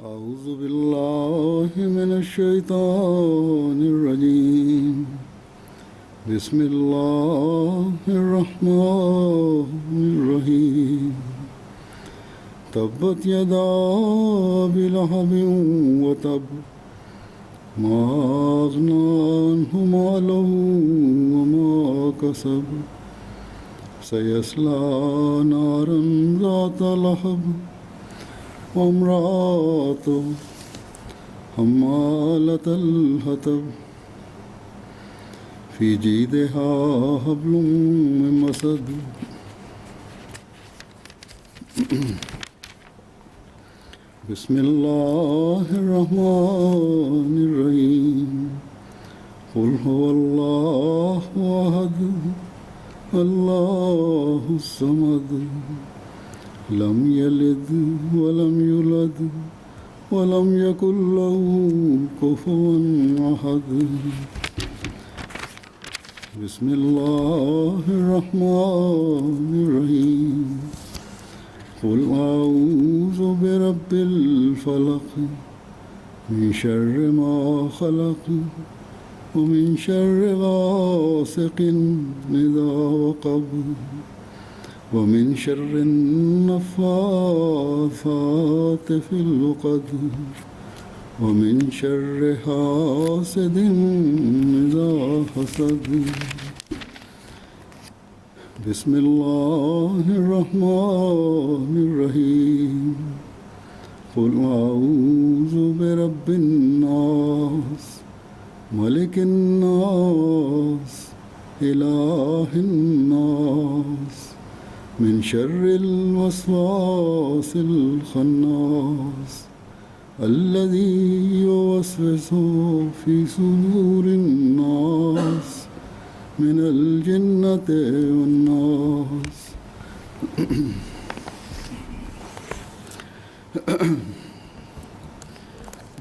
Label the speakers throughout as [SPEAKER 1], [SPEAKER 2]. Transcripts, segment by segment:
[SPEAKER 1] أعوذ بالله من الشيطان الرجيم بسم الله الرحمن الرحيم تبت يدا أبي لهب وتب ما أغنى عنه ماله وما كسب سيصلى نارا ذات لهب وامرأته حمالة الحطب في جيدها حبل من مسد بسم الله الرحمن الرحيم قل هو الله أحد الله الصمد لم يلد ولم يولد ولم يكن له كفوا أحد بسم الله الرحمن الرحيم قل أعوذ برب الفلق من شر ما خلق ومن شر غاسق إذا وقب ومن شر النفاثات في العقد ومن شر حاسد إذا حسد بسم الله الرحمن الرحيم قل أعوذ برب الناس ملك الناس إله الناس من شر الوسواس الخناس الذي يوسوس في صدور الناس من الجنة والناس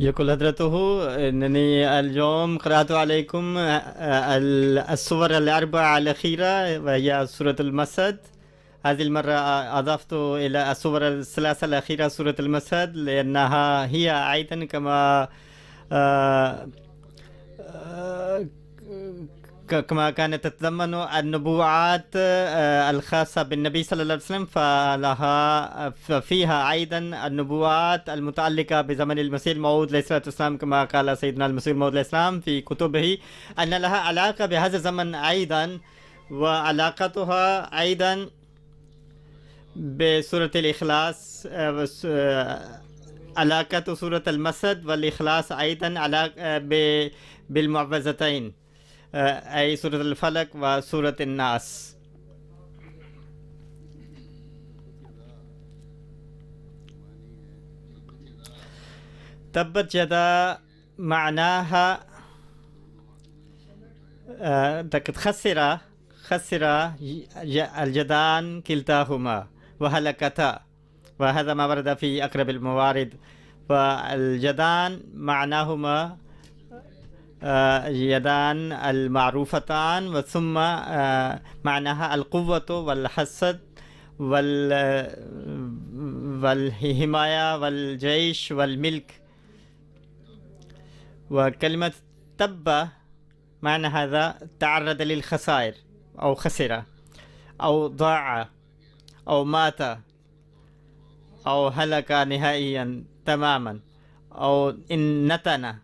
[SPEAKER 2] يقول حضرته أنني اليوم قرأت عليكم السور الأربعة الأخيرة وهي سورة المسد. هذه المرة أضفت إلى السور الثلاثة الأخيرة سورة المسد لأنها هي أيضا كما كانت تتضمن النبوات الخاصة بالنبي صلى الله عليه وسلم، ففيها أيضا النبوات المتعلقة بزمن المسيح الموعود عليه الصلاة والسلام، كما قال سيدنا المسيح الموعود عليه السلام في كتبه أن لها علاقة بهذا الزمن أيضا، وعلاقتها أيضا بسورة الإخلاص. علاقة سورة المسد والإخلاص أيضا علاقة بالمعوذتين، أي سورة الفلق وسورة الناس. تبت يدا معناها خسر اليدان كلتاهما وهلكتا، وهذا ما ورد في أقرب الموارد. واليدان معناهما يدان المعروفتان، وثم معناها القوة والحسد والحماية والجيش والملك. وكلمة تب معنى هذا تعرض للخسائر أو خسر أو ضاع أو مات أو هلك نهائيا تماما أو إن نتن.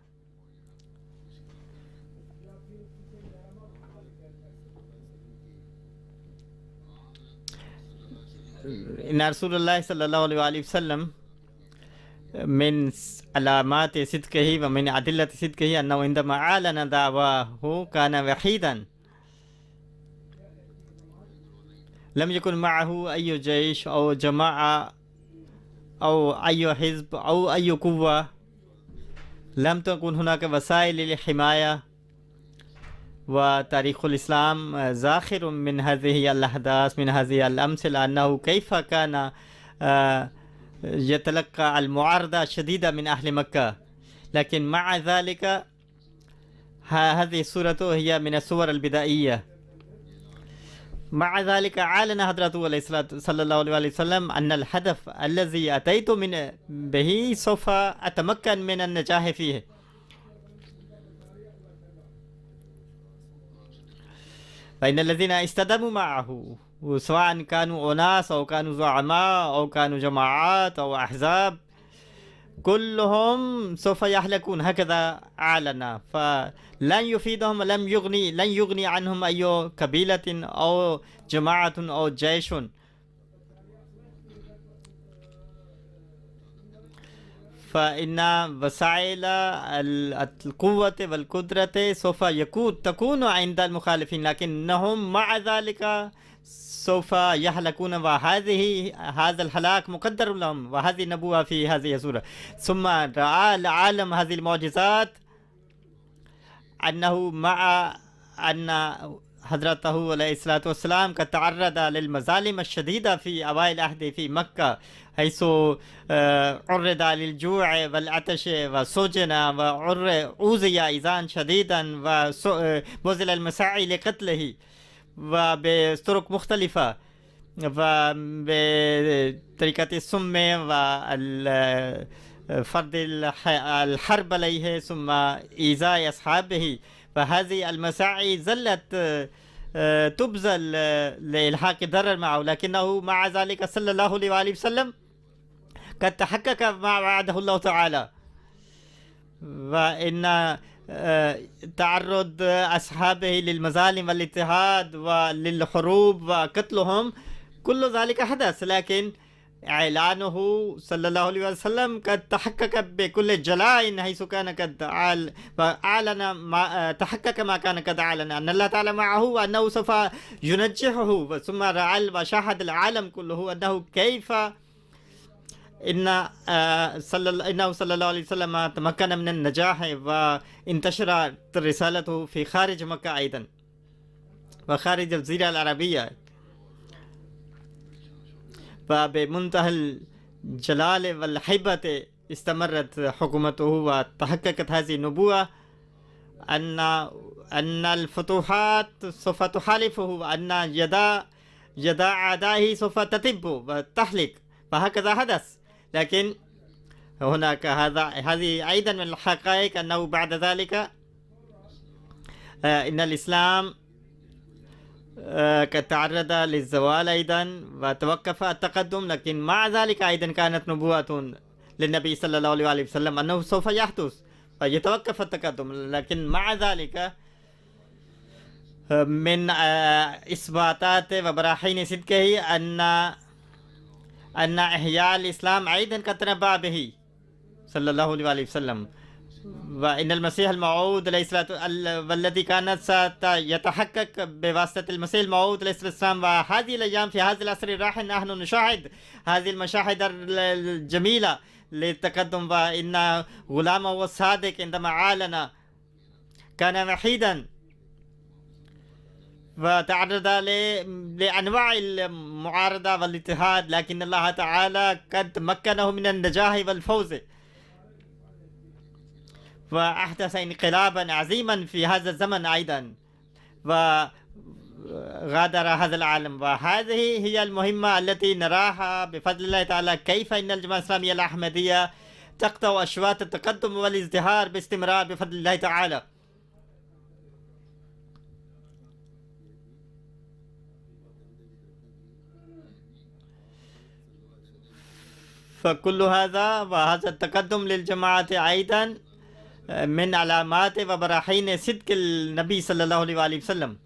[SPEAKER 2] إن رسول الله صلى الله عليه وسلم من علامات صدقه ومن أدلة صدقه أنه عندما أعلن دعواه كان وحيدا، لم يكن معه أي جيش أو جماعة أو أي حزب أو أي قوة، لم تكن هناك وسائل للحماية، وتاريخ الإسلام زاخر من هذه الأحداث، من هذه الأمثلة، أنه كيف كان يتلقى المعارضة الشديدة من أهل مكة. لكن مع ذلك هذه السورة هي من السور البدائية. مع ذلك أعلن حضرته عليه الصلاة صلى الله عليه وسلم أن الهدف الذي أتيت من به سوف أتمكن من النجاح فيه. فإن الذين استداموا معه، سواء كانوا أناس أو كانوا زعماء أو كانوا جماعات أو أحزاب، كلهم سوف يهلكون. هكذا أعلن، فلن يفيدهم، لن يغني عنهم أي قبيلة أو جماعة أو جيش. فإن وسائل القوة والقدرة سوف تكون عند المخالفين، لكنهم مع ذلك سوف يهلكون، هذا الهلاك مقدر لهم، وهذه النبوة في هذه السورة. ثم رأى العالم هذه المعجزات، أنه مع أن حضرته عليه الصلاة والسلام قد تعرض للمظالم الشديدة في أوائل عهده في مكة، حيث عرض للجوع والعطش وسجن وأوذي إيذاء شديدا وبذل المساعي لقتله وبطرق مختلفة وبطريقة السم وفرض الحرب عليه ثم إيذاء أصحابه. فهذه المساعي زلت تبذل لإلحاق ضرر معه، لكنه مع ذلك صلى الله عليه وسلم قد تحقق ما وعده الله تعالى. وإن تعرض أصحابه للمظالم والاضطهاد وللحروب وقتلهم، كل ذلك حدث، لكن إعلانه صلى الله عليه وسلم قد تحقق بكل جلاء، حيث كان قد أعلن تحقق ما كان قد أعلن، أن الله تعالى معه وأنه سوف ينجحه. ثم رأى وشاهد العالم كله أنه كيف إنه صلى الله عليه وسلم تمكن من النجاح، وانتشرت رسالته في خارج مكة أيضا وخارج الجزيرة العربية. فبمنتهى الجلال والهيبة استمرت حكومته، وتحققت هذه النبوة أن الفتوحات سوف تحالفه، وأن يد أعدائه سوف تتب وتهلك. فهكذا حدث. لكن هناك هذه أيضا من الحقائق، أنه بعد ذلك إن الإسلام قد تعرض للزوال أيضا وتوقف التقدم، لكن مع ذلك أيضا كانت نبوة للنبي صلى الله عليه وسلم أنه سوف يحدث فيتوقف التقدم. لكن مع ذلك من إثباتات وبراهين صدقه أن إحياء الإسلام أيضا قد تنبأ به صلى الله عليه وسلم، وإن المسيح الموعود والذي كانت سيتحقق بواسطة المسيح الموعود عليه الصلاة والسلام. وهذه الأيام في هذا العصر الراهن نحن نشاهد هذه المشاهد الجميلة للتقدم. وإن غلامه الصادق عندما أعلن كان وحيدا وتعرض لأنواع المعارضة والاضطهاد، لكن الله تعالى قد مكنه من النجاح والفوز، وأحدث انقلابا عظيما في هذا الزمن أيضا، وغادر هذا العالم. وهذه هي المهمة التي نراها بفضل الله تعالى، كيف إن الجماعة الإسلامية الأحمدية تقطع أشواط التقدم والازدهار باستمرار بفضل الله تعالى. فكل هذا وهذا التقدم للجماعة أيضا من علامات وبراهين صدق النبي صلى الله عليه وسلم.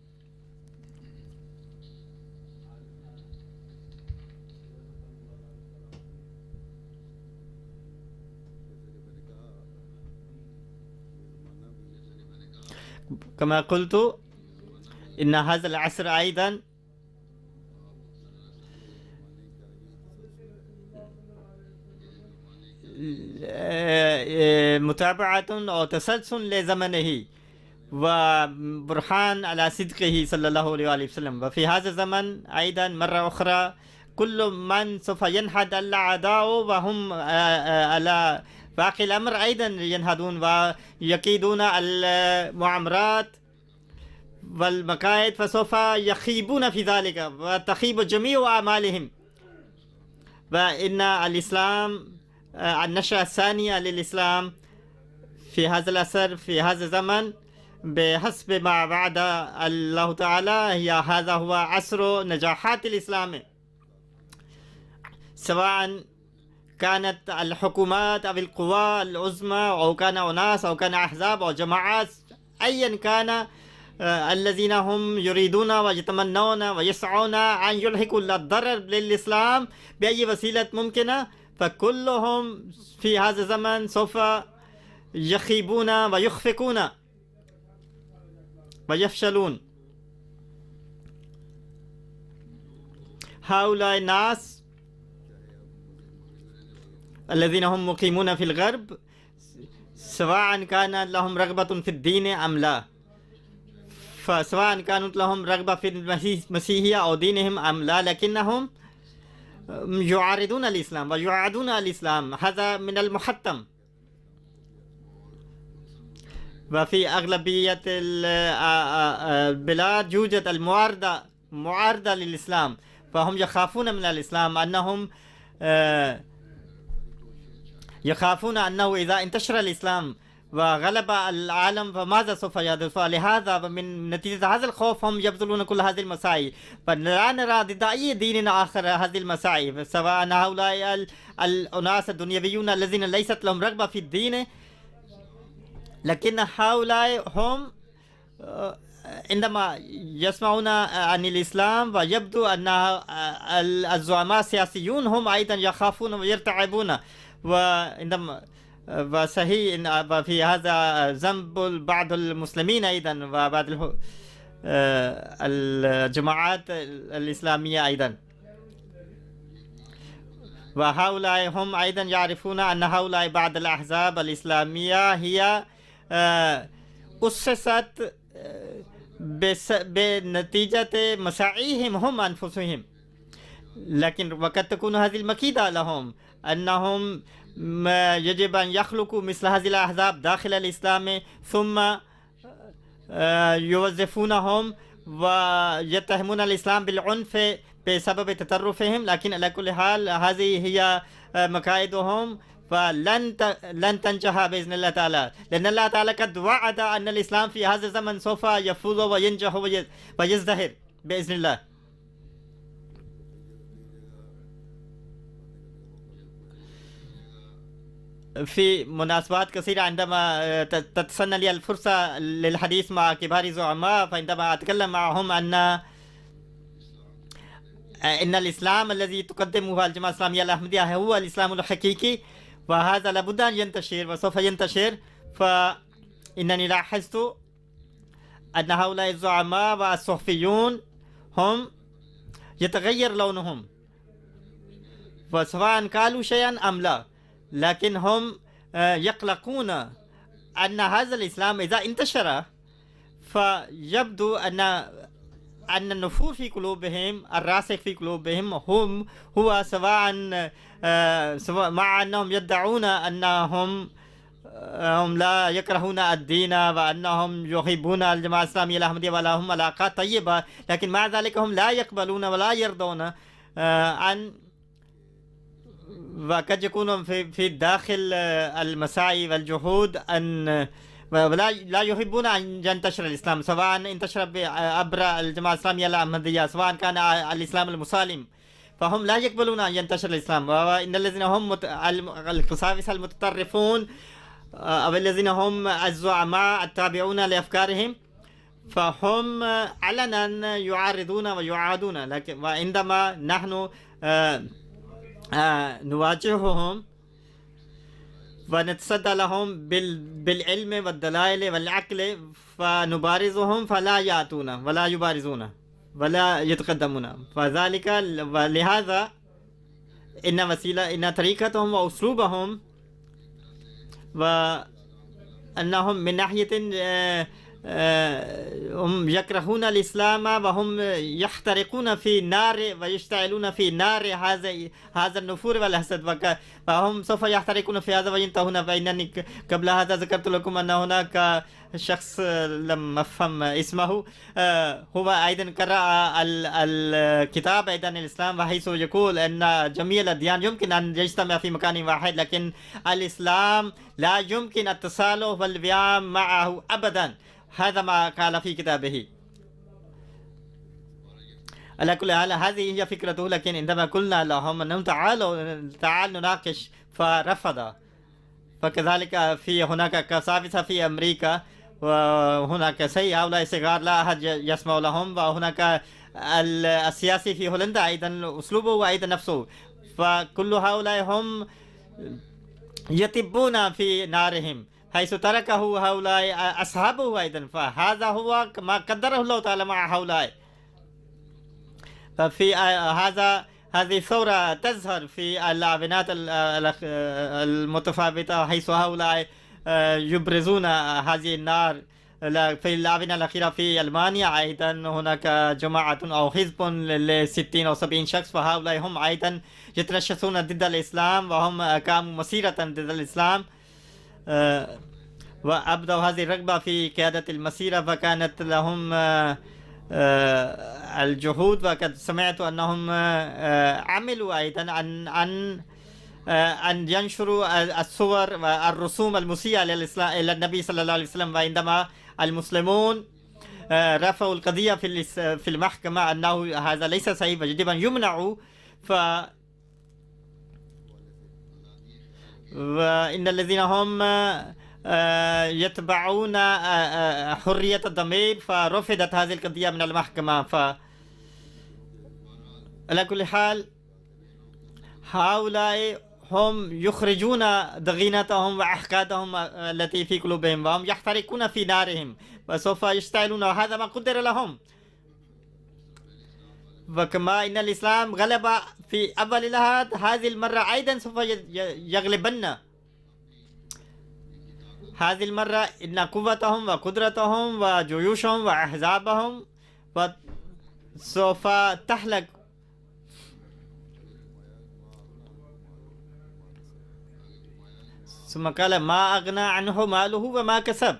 [SPEAKER 2] كما قلت إن هذا العصر أيضا متابعة أو تسلسل لزمنه، وبرهان على صدقه صلى الله عليه وسلم. وفي هذا الزمن أيضا مرة أخرى كل من سوف ينهض الأعداء وهم على باقي الأمر أيضا ينهضون ويكيدون المؤامرات والمكائد، فسوف يخيبون في ذلك وتخيب جميع أعمالهم. وإن الإسلام النشأة الثانية للإسلام في هذا العصر في هذا الزمن بحسب ما وعد الله تعالى هذا هو عصر نجاحات الإسلام، سواء كانت الحكومات أو القوى العظمى أو كان أناس أو كان أحزاب أو جماعات أيا كان الذين هم يريدون ويتمنون ويسعون أن يلحقوا الضرر للإسلام بأي وسيلة ممكنة، فكلهم في هذا الزمن سوف يخيبون ويخفقون ويفشلون. هؤلاء الناس الذين هم مقيمون في الغرب سواء كان لهم رغبة في الدين أم لا، فسواء كانت لهم رغبة في المسيحية أو دينهم أم لا، لكنهم يعارضون الإسلام ويعادون الإسلام، هذا من المحتم. وفي أغلبية البلاد يوجد معارضة للإسلام، فهم يخافون من الإسلام، أنهم يخافون أنه إذا انتشر الإسلام وغلب العالم فماذا سوف يحدث. فلهذا من نتيجة هذا الخوف هم يبذلون كل هذه المساعي، فلا نرى ضد أي دين آخر هذه المساعي، سواء هؤلاء الأناس الدنيويون الذين ليست لهم رغبة في الدين، لكن هؤلاء هم عندما يسمعون عن الإسلام ويبدو أن الزعماء السياسيون هم أيضا يخافون ويرتعبون. وعندما وصحيح في هذا ذنب بعض المسلمين أيضا وبعض الجماعات الإسلامية أيضا، وهؤلاء هم أيضا يعرفون أن هؤلاء بعض الأحزاب الإسلامية هي أسست بنتيجة مساعيهم هم أنفسهم، لكن وقد تكون هذه المكيدة لهم أنهم يجب أن يخلقوا مثل هذه الأحزاب داخل الإسلام ثم يوظفونهم ويتهمون الإسلام بالعنف بسبب تطرفهم، لكن على كل حال هذه هي مكائدهم فلن تنجح بإذن الله تعالى، لأن الله تعالى قد وعد أن الإسلام في هذا الزمن سوف يفوز وينجح ويزدهر بإذن الله. في مناسبات كثيرة عندما تتسنى لي الفرصة للحديث مع كبار الزعماء، فعندما أتكلم معهم إن الإسلام الذي تقدمه الجماعة الإسلامية الأحمدية هو الإسلام الحقيقي، وهذا لابد أن ينتشر وسوف ينتشر، فإنني لاحظت أن هؤلاء الزعماء والصحفيون هم يتغير لونهم، وسواء قالوا شيئا أم لا، لكن هم يقلقون أن هذا الإسلام إذا انتشر فيبدو أن النفور في قلوبهم الراسخ في قلوبهم هو سواء مع أنهم يدعون أنهم لا يكرهون الدين وأنهم يحبون الجماعة الإسلامية الأحمدية ولهم علاقات طيبة، لكن مع ذلك هم لا يقبلون ولا يرضون أن وقد يكون في داخل المساعي والجهود أن لا يحبون أن ينتشر الإسلام، سواء انتشر عبر الجماعة الإسلامية الأحمدية سواء كان الإسلام المسالم، فهم لا يقبلون أن ينتشر الإسلام. وإن الذين هم القساوسة المتطرفون أو الذين هم الزعماء التابعون لأفكارهم فهم علنا يعارضون ويعادون، لكن وعندما نحن نواجههم ونتصدى لهم بالعلم والدلائل والعقل فنبارزهم فلا يأتون ولا يبارزون ولا يتقدمون، فذلك ولهذا إن طريقتهم وأسلوبهم وأنهم من ناحية هم يكرهون الإسلام وهم يحترقون في نار ويشتعلون في نار هذا النفور والحسد، فهم سوف يحترقون في هذا وينتهون. فإنني قبل هذا ذكرت لكم أن هناك شخص لم أفهم اسمه، هو أيضا قرأ الكتاب أيضا الإسلام، وحيث يقول أن جميع الأديان يمكن أن يجتمع في مكان واحد، لكن الإسلام لا يمكن اتصاله والقيام معه أبدا. هذا ما قال في كتابه. على كل حال هذه هي فكرته، لكن عندما قلنا لهم أنهم تعالوا نناقش فرفض. فكذلك في هناك كسافسة في أمريكا، وهناك هؤلاء صغار لا أحد يسمع لهم، وهناك السياسي في هولندا أيضا أسلوبه وأيضا نفسه، فكل هؤلاء هم يطبون في نارهم حيث تركه هؤلاء أصحابه أيضا. فهذا هو ما قدره الله تعالى مع هؤلاء. ففي هذه الثورة تظهر في اللاعنات المتفاوتة، حيث هؤلاء يبرزون هذه النار. في اللاعنة الأخيرة في ألمانيا أيضا هناك جماعة أو حزب ل60 أو 70 شخص، فهؤلاء هم أيضا يتنشسون ضد الإسلام، وهم قاموا مسيرة ضد الإسلام، وأبدوا هذه الرغبة في قيادة المسيرة، فكانت لهم الجهود. وقد سمعت أنهم عملوا أيضا أن ينشروا الصور والرسوم المسيئة إلى النبي صلى الله عليه وسلم. وعندما المسلمون رفعوا القضية في المحكمة أنه هذا ليس صحيح ويجب أن يمنعوا، وإن الذين هم يتبعون حرية الضمير فرفضت هذه القضية من المحكمة. على كل حال هؤلاء هم يخرجون ضغينتهم وأحقادهم التي في قلوبهم، وهم يحترقون في نارهم وسوف يشتعلون، وهذا ما قدر لهم. وكما إن الإسلام غلب في أول العهد، هذه المرة أيضا سوف يغلبن. هذه المرة إن قوتهم وقدرتهم وجيوشهم وأحزابهم سوف تحلق. ثم قال ما أغنى عنه ماله وما كسب،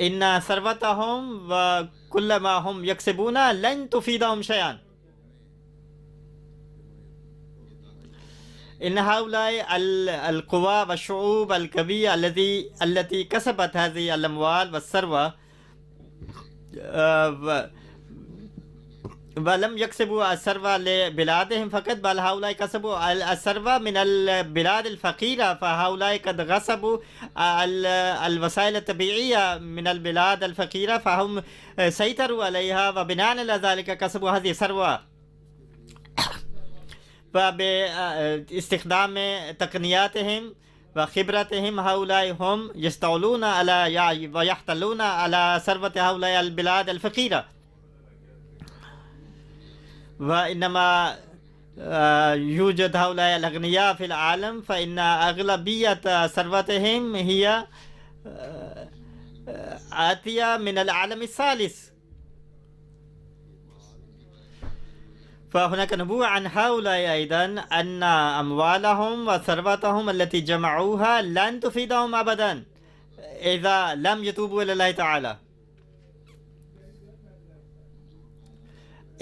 [SPEAKER 2] إن ثروتهم وكل ما هم يكسبون لن تفيدهم شيئا. إن هؤلاء القوى والشعوب الكبيرة التي كسبت هذه الأموال والثروة ولم يكسبوا الثروة لبلادهم فقط، بل هؤلاء كسبوا الثروة من البلاد الفقيرة. فهؤلاء قد غصبوا الوسائل الطبيعية من البلاد الفقيرة، فهم سيطروا عليها، وبناء على ذلك كسبوا هذه الثروة. فباستخدام تقنياتهم وخبرتهم هؤلاء هم يستولون على ويحتلون على ثروة هؤلاء البلاد الفقيرة. وإنما يوجد هؤلاء الأغنياء في العالم، فإن أغلبية ثروتهم هي آتية من العالم الثالث. فهناك نبوة عن هؤلاء أيضا أن أموالهم وثروتهم التي جمعوها لن تفيدهم أبدا إذا لم يتوبوا إلى الله تعالى.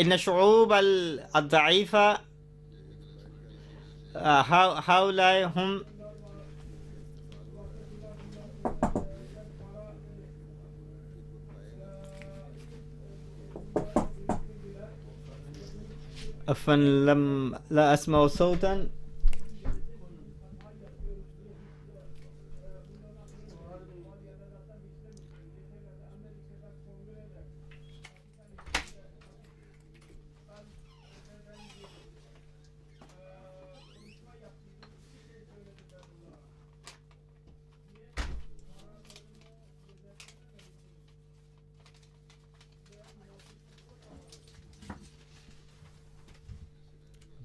[SPEAKER 2] إن الشعوب الضعيفة هؤلاء هم عفوا لا أسمع صوتا.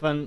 [SPEAKER 2] فن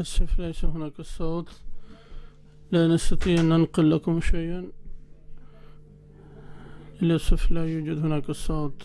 [SPEAKER 3] أسف ليس هناك الصوت لا نستطيع أن ننقل لكم شيئا للأسف لا يوجد هناك الصوت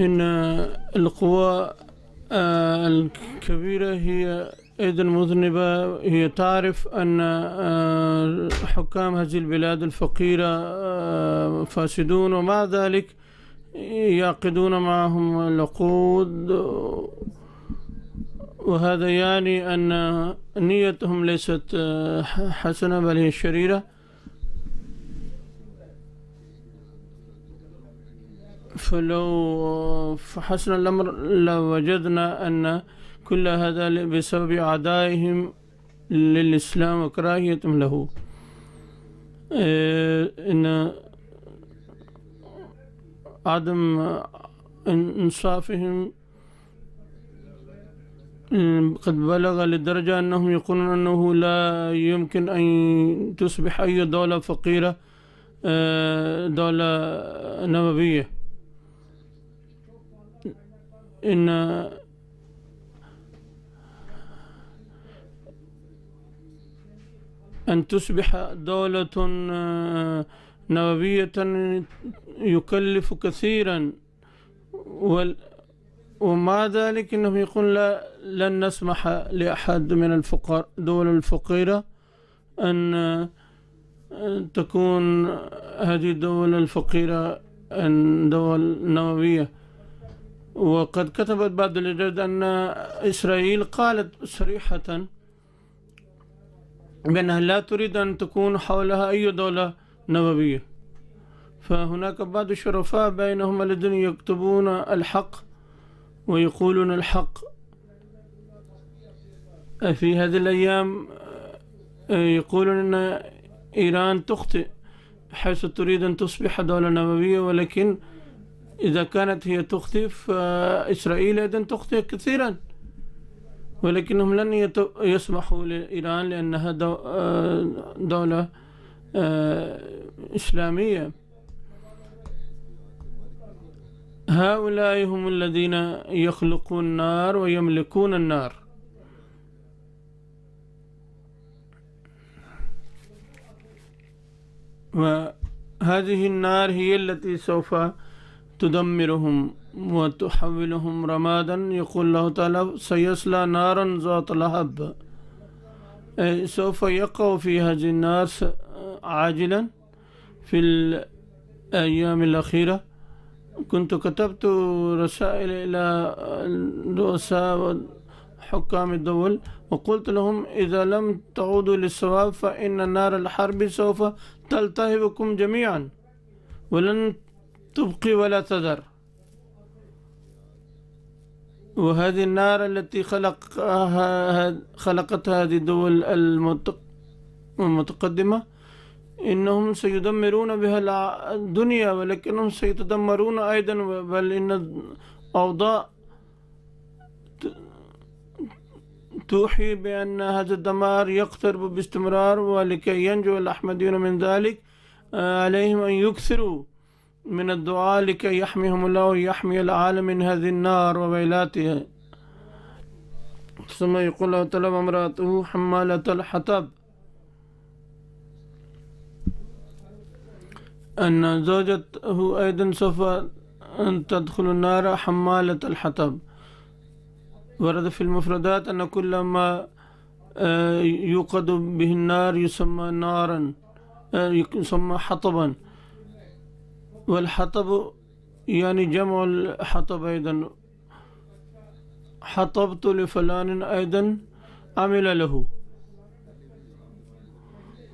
[SPEAKER 3] إن القوى الكبيرة هي أيضا مذنبة هي تعرف أن حكام هذه البلاد الفقيرة فاسدون ومع ذلك يعقدون معهم العقود وهذا يعني أن نيتهم ليست حسنة بل هي شريرة فلو فحسن الأمر لوجدنا أن كل هذا بسبب أعدائهم للإسلام وكراهيتهم له إن عدم إنصافهم قد بلغ لدرجة أنهم يقولون أنه لا يمكن أن تصبح أي دولة فقيرة دولة نووية إن أن تصبح دولة نووية يكلف كثيرا ومع ذلك إنهم يقول لن نسمح لأحد من الدول الفقيرة أن تكون هذه الدول الفقيرة دول نووية وقد كتبت بعض الجرائد أن إسرائيل قالت صريحة بأنها لا تريد أن تكون حولها أي دولة نووية فهناك بعض الشرفاء بينهم الذين يكتبون الحق ويقولون الحق في هذه الأيام يقولون أن إيران تخطئ حيث تريد أن تصبح دولة نووية ولكن إذا كانت هي تخطئ فإسرائيل أيضا تخطئ كثيرا ولكنهم لن يسمحوا لإيران لأنها دولة إسلامية هؤلاء هم الذين يخلقون النار ويملكون النار وهذه النار هي التي سوف تدمرهم وتحولهم رمادا يقول الله تعالى سيصلى نارا ذات لهب سوف يقع في هذه النار عاجلا في الأيام الأخيرة كنت كتبت رسائل إلى رؤساء حكام الدول وقلت لهم إذا لم تعودوا للصواب فإن نار الحرب سوف تلتهبكم جميعا ولن تبقي ولا تذر وهذه النار التي خلقتها هذه الدول المتقدمة إنهم سيدمرون بها الدنيا ولكنهم سيتدمرون أيضا بل إن الأوضاع توحي بأن هذا الدمار يقترب باستمرار ولكي ينجو الأحمديون من ذلك عليهم أن يكثروا من الدعاء لكي يحميهم الله ويحمي العالم من هذه النار وويلاتها. ثم يقول له طلب امرأته حمالة الحطب أن زوجته أيضا سوف أن تدخل النار حمالة الحطب. ورد في المفردات أن كل ما يوقد به النار يسمى نارا، يسمى حطبا. والحطب يعني جمع الحطب أيضا. حطبت لفلان أيضا عمل له.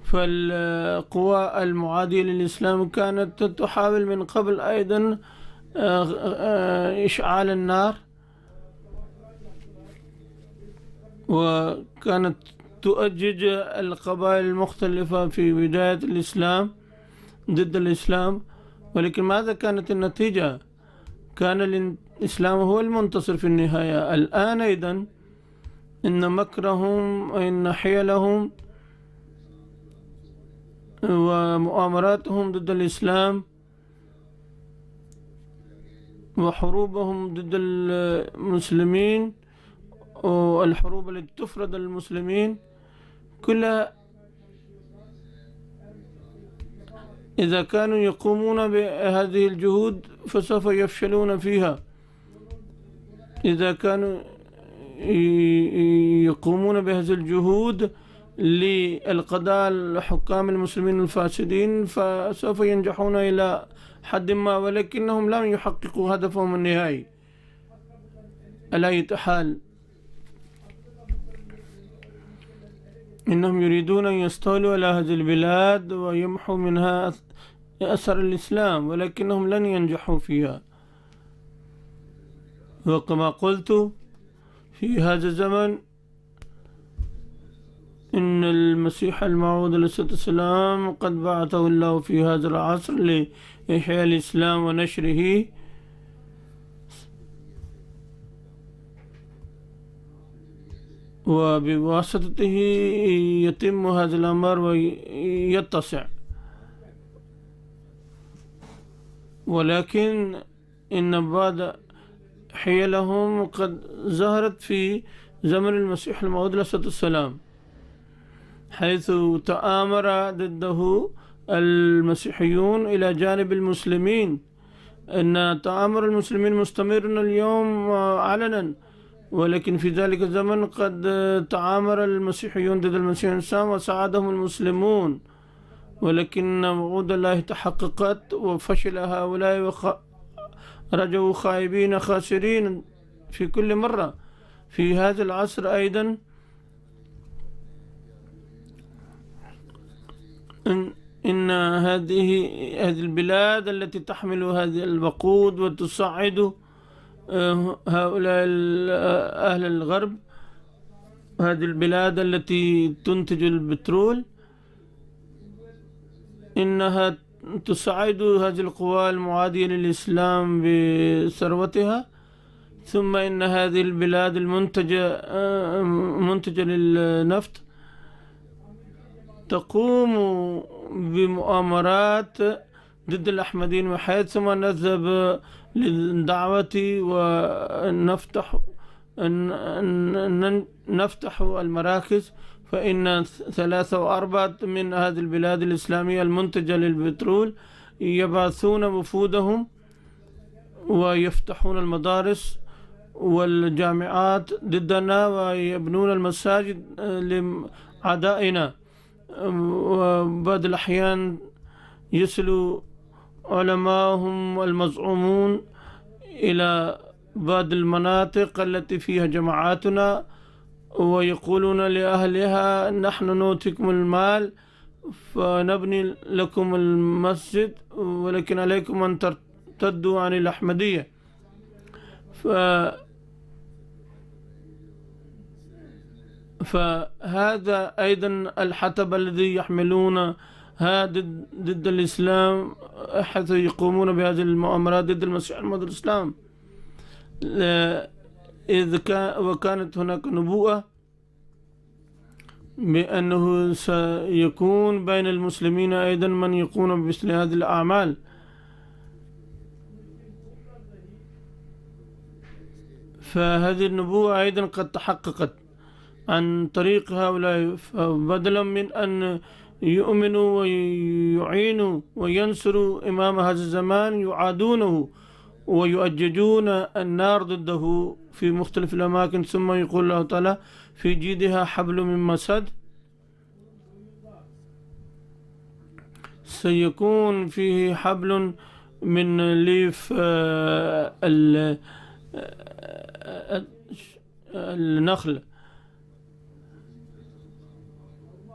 [SPEAKER 3] فالقوى المعادية للإسلام كانت تحاول من قبل أيضا إشعال النار، وكانت تؤجج القبائل المختلفة في بداية الإسلام ضد الإسلام. ولكن ماذا كانت النتيجة؟ كان الإسلام هو المنتصر في النهاية. الآن أيضا إن مكرهم إن حيلهم ومؤامراتهم ضد الإسلام وحروبهم ضد المسلمين والحروب التي تفرض المسلمين كلها إذا كانوا يقومون بهذه الجهود فسوف يفشلون فيها. إذا كانوا يقومون بهذه الجهود للقضاء على حكام المسلمين الفاسدين فسوف ينجحون إلى حد ما، ولكنهم لم يحققوا هدفهم النهائي. على أي حال إنهم يريدون أن يستولوا على هذه البلاد ويمحوا منها أثر الإسلام، ولكنهم لن ينجحوا فيها. وكما قلت في هذا الزمن إن المسيح الموعود عليه الصلاة والسلام قد بعثه الله في هذا العصر لإحياء الإسلام ونشره، وبواسطته يتم هذا الأمر ويتسع. ولكن إن بعض حيلهم قد ظهرت في زمن المسيح الموعود عليه الصلاة والسلام، حيث تآمر ضده المسيحيون إلى جانب المسلمين. أن تآمر المسلمين مستمر اليوم علنا، ولكن في ذلك الزمن قد تآمر المسيحيون ضد المسيح وساعدهم المسلمون، ولكن وعود الله تحققت وفشل هؤلاء رجعوا خائبين خاسرين في كل مرة. في هذا العصر أيضا إن هذه البلاد التي تحمل هذه الوقود وتساعد هؤلاء أهل الغرب، هذه البلاد التي تنتج البترول، إنها تساعد هذه القوى المعادية للإسلام بثروتها. ثم إن هذه البلاد المنتجة للنفط تقوم بمؤامرات ضد الأحمديين، وحيثما نذهب للدعوة ونفتح المراكز فإن 3/4 من هذه البلاد الإسلامية المنتجة للبترول يبعثون وفودهم ويفتحون المدارس والجامعات ضدنا ويبنون المساجد لأعدائنا. وبعض الأحيان يصل علماءهم المزعومون إلى بعض المناطق التي فيها جماعاتنا ويقولون لأهلها نحن نعطيكم المال فنبني لكم المسجد، ولكن عليكم أن ترتدوا عن الأحمدية. فهذا أيضا الحطب الذي يحملون ضد الإسلام، حيث يقومون بهذه المؤامرات ضد المسيح الموعود الإسلام. وكانت هناك نبوءة بأنه سيكون بين المسلمين أيضا من يقوم بمثل هذه الأعمال. فهذه النبوة أيضا قد تحققت عن طريق هؤلاء، فبدلا من أن يؤمنوا ويعينوا وينصروا إمام هذا الزمان يعادونه ويؤججون النار ضده في مختلف الأماكن. ثم يقول الله تعالى في جيدها حبل من مسد، سيكون فيه حبل من ليف النخل.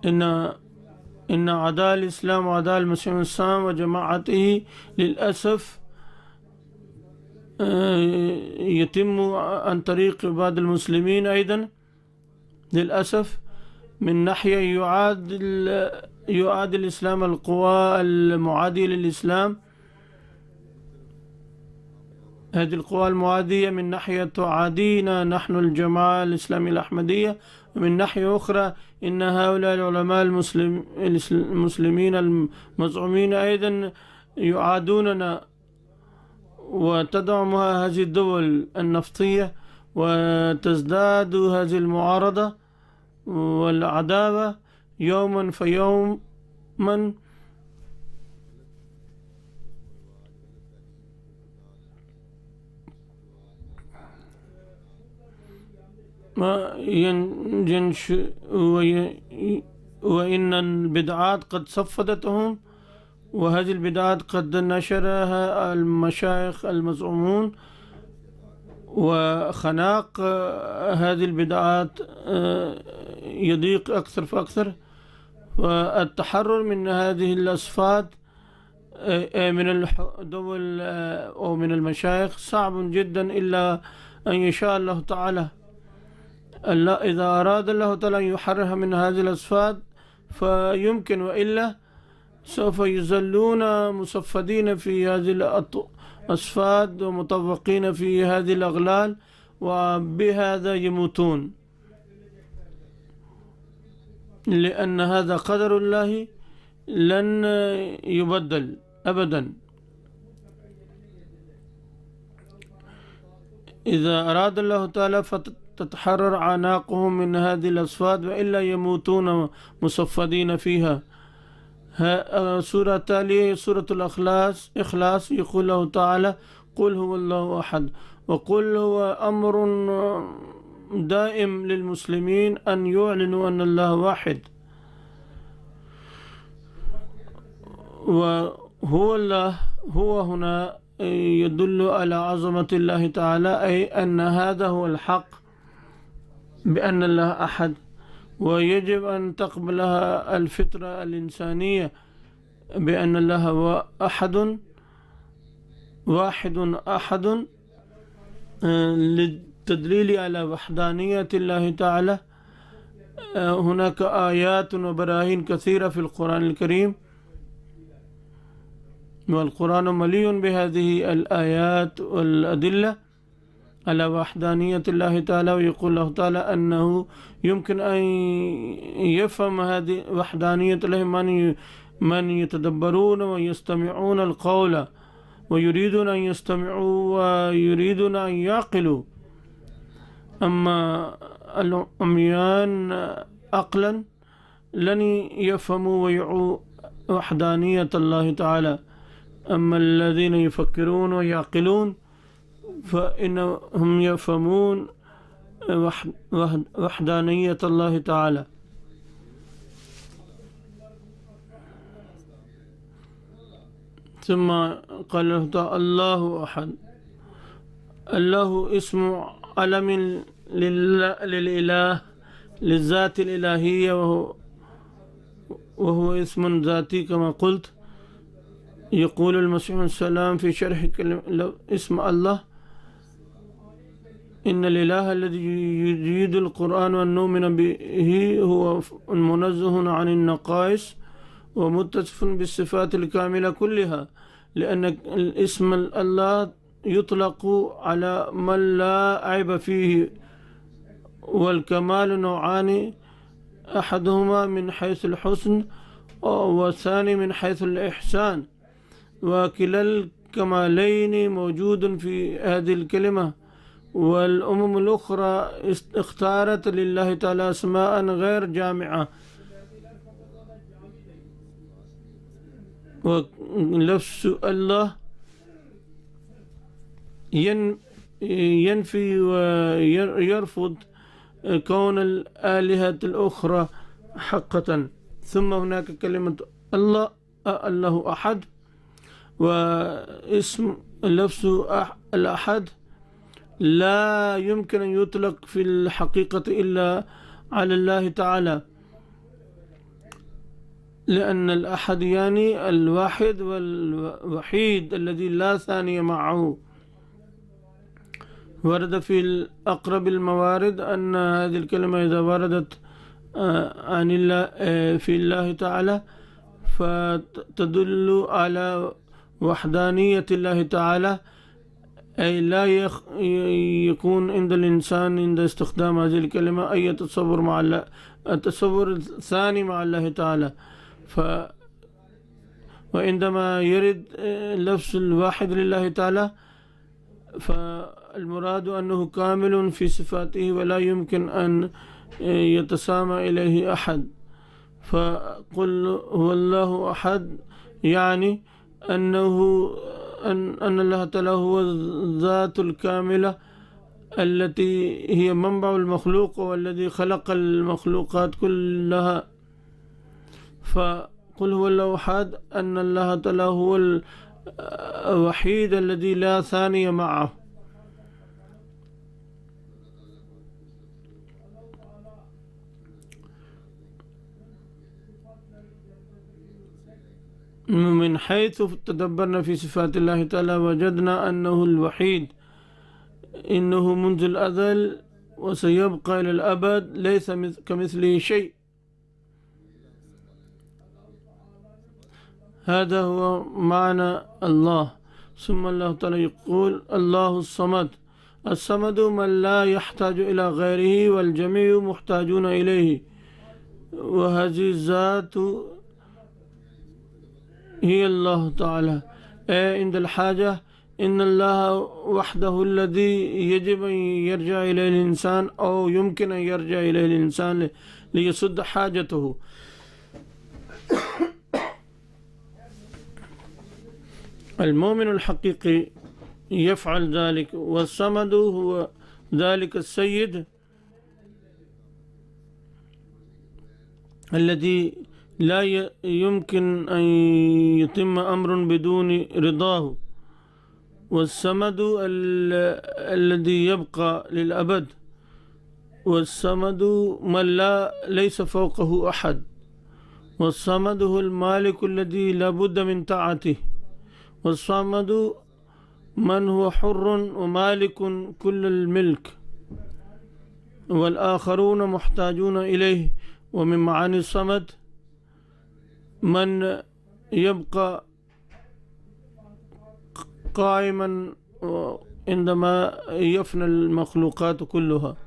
[SPEAKER 3] إن أعداء الإسلام وأعداء المسيح الإسلام وجماعته للأسف يتم عن طريق بعض المسلمين أيضا للأسف. من ناحية يعاد الإسلام القوى المعادية للإسلام، هذه القوى المعادية من ناحية تعادينا نحن الجماعة الإسلامية الأحمدية، ومن ناحية أخرى إن هؤلاء العلماء المسلمين المزعومين أيضا يعادوننا، وتدعمها هذه الدول النفطية، وتزداد هذه المعارضة والعداوة يوما فيوما. وإن البدعات قد صفدتهم، وهذه البدعات قد نشرها المشايخ المزعومون، وخناق هذه البدعات يضيق أكثر فأكثر. والتحرر من هذه الأصفاد من الدول أو من المشايخ صعب جدا، إلا أن يشاء الله تعالى. إذا أراد الله تعالى أن يحررها من هذه الأصفاد فيمكن، وإلا سوف يزلون مصفدين في هذه الأصفاد ومطوقين في هذه الأغلال، وبهذا يموتون، لأن هذا قدر الله لن يبدل أبدا. إذا أراد الله تعالى فتتحرر عناقهم من هذه الأصفاد، وإلا يموتون مصفدين فيها. سورة التالية سورة الإخلاص، يقول الله تعالى قل هو الله أحد. وقل هو أمر دائم للمسلمين أن يعلنوا أن الله واحد، وهو الله هو هنا يدل على عظمة الله تعالى، أي أن هذا هو الحق بأن الله أحد، ويجب أن تقبلها الفطرة الإنسانية بأن الله هو أحد واحد أحد، للتدليل على وحدانية الله تعالى. هناك آيات وبراهين كثيرة في القرآن الكريم، والقرآن مليء بهذه الآيات والأدلة على وحدانية الله تعالى. ويقول الله تعالى أنه يمكن أن يفهم هذه وحدانية الله من يتدبرون ويستمعون القول، ويريدون أن يستمعوا ويريدون أن يعقلوا. أما العميان عقلا لن يفهموا ويعوا وحدانية الله تعالى. أما الذين يفكرون ويعقلون فإنهم يفهمون وحدانية الله تعالى. ثم قال الله أحد. الله اسم علم للإله للذات الإلهية، وهو اسم ذاتي كما قلت. يقول المسيح السلام في شرح اسم الله إن الإله الذي يجيد القرآن وأن نؤمن به هو منزه عن النقائص ومتصف بالصفات الكاملة كلها، لأن الاسم الله يطلق على من لا عيب فيه، والكمال نوعان، أحدهما من حيث الحسن والثاني من حيث الإحسان، وكلا الكمالين موجود في هذه الكلمة، والأمم الأخرى اختارت لله تعالى أسماء غير جامعة. ولفظ الله ينفي ويرفض كون الآلهة الأخرى حقة. ثم هناك كلمة الله، الله أحد، واسم لفظ الأحد لا يمكن أن يطلق في الحقيقة إلا على الله تعالى، لأن الأحد يعني الواحد والوحيد الذي لا ثاني معه. ورد في أقرب الموارد أن هذه الكلمة إذا وردت عن الله في الله تعالى فتدل على وحدانية الله تعالى، أي لا يكون عند الإنسان عند استخدام هذه الكلمة أي تصور مع الله، التصور الثاني مع الله تعالى. وعندما يرد لفظ الواحد لله تعالى فالمراد أنه كامل في صفاته ولا يمكن أن يتسامى إليه أحد. فقل هو الله أحد يعني أن الله تعالى هو الذات الكاملة التي هي منبع المخلوق والذي خلق المخلوقات كلها. فقل هو الله أحد أن الله تعالى هو الوحيد الذي لا ثاني معه. من حيث تدبرنا في صفات الله تعالى وجدنا أنه الوحيد، إنه منذ الأزل وسيبقى إلى الأبد، ليس كمثله شيء. هذا هو معنى الله. ثم الله تعالى يقول الله الصمد. الصمد من لا يحتاج إلى غيره والجميع محتاجون إليه، وهذه الذات هي الله تعالى. عند الحاجة إن الله وحده الذي يجب أن يرجع إليه الإنسان أو يمكن أن يرجع إليه الإنسان ليسد حاجته. المؤمن الحقيقي يفعل ذلك، والصمد هو ذلك السيد الذي لا يمكن أن يتم أمر بدون رضاه، والصمد الذي يبقى للأبد، والصمد من ليس فوقه أحد، والصمد هو المالك الذي لا بد من طاعته، والصمد من هو حر ومالك كل الملك والآخرون محتاجون إليه. ومن معاني الصمد من يبقى قائما عندما يفنى المخلوقات كلها.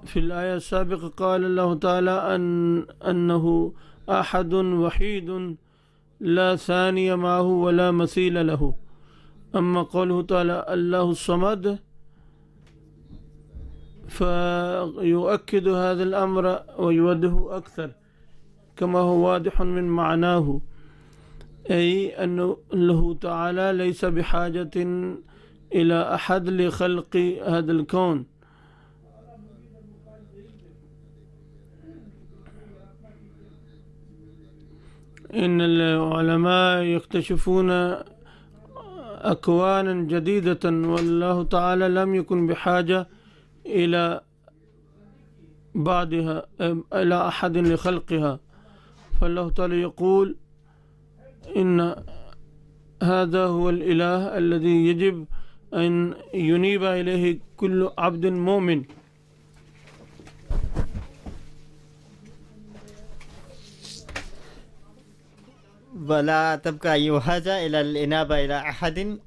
[SPEAKER 3] في الآية السابقة قال الله تعالى أنه أحد وحيد لا ثاني معه ولا مثيل له. أما قوله تعالى الله الصمد فيؤكد هذا الأمر ويوضحه أكثر كما هو واضح من معناه، أي أنه الله تعالى ليس بحاجة إلى أحد لخلق هذا الكون. إن العلماء يكتشفون أكوانا جديدة والله تعالى لم يكن بحاجة إلى بعضها إلى أحد لخلقها. فالله تعالى يقول إن هذا هو الإله الذي يجب أن ينيب إليه كل عبد مؤمن.
[SPEAKER 2] ولا تبقى أي حاجة إلى الإنابة إلى أحد.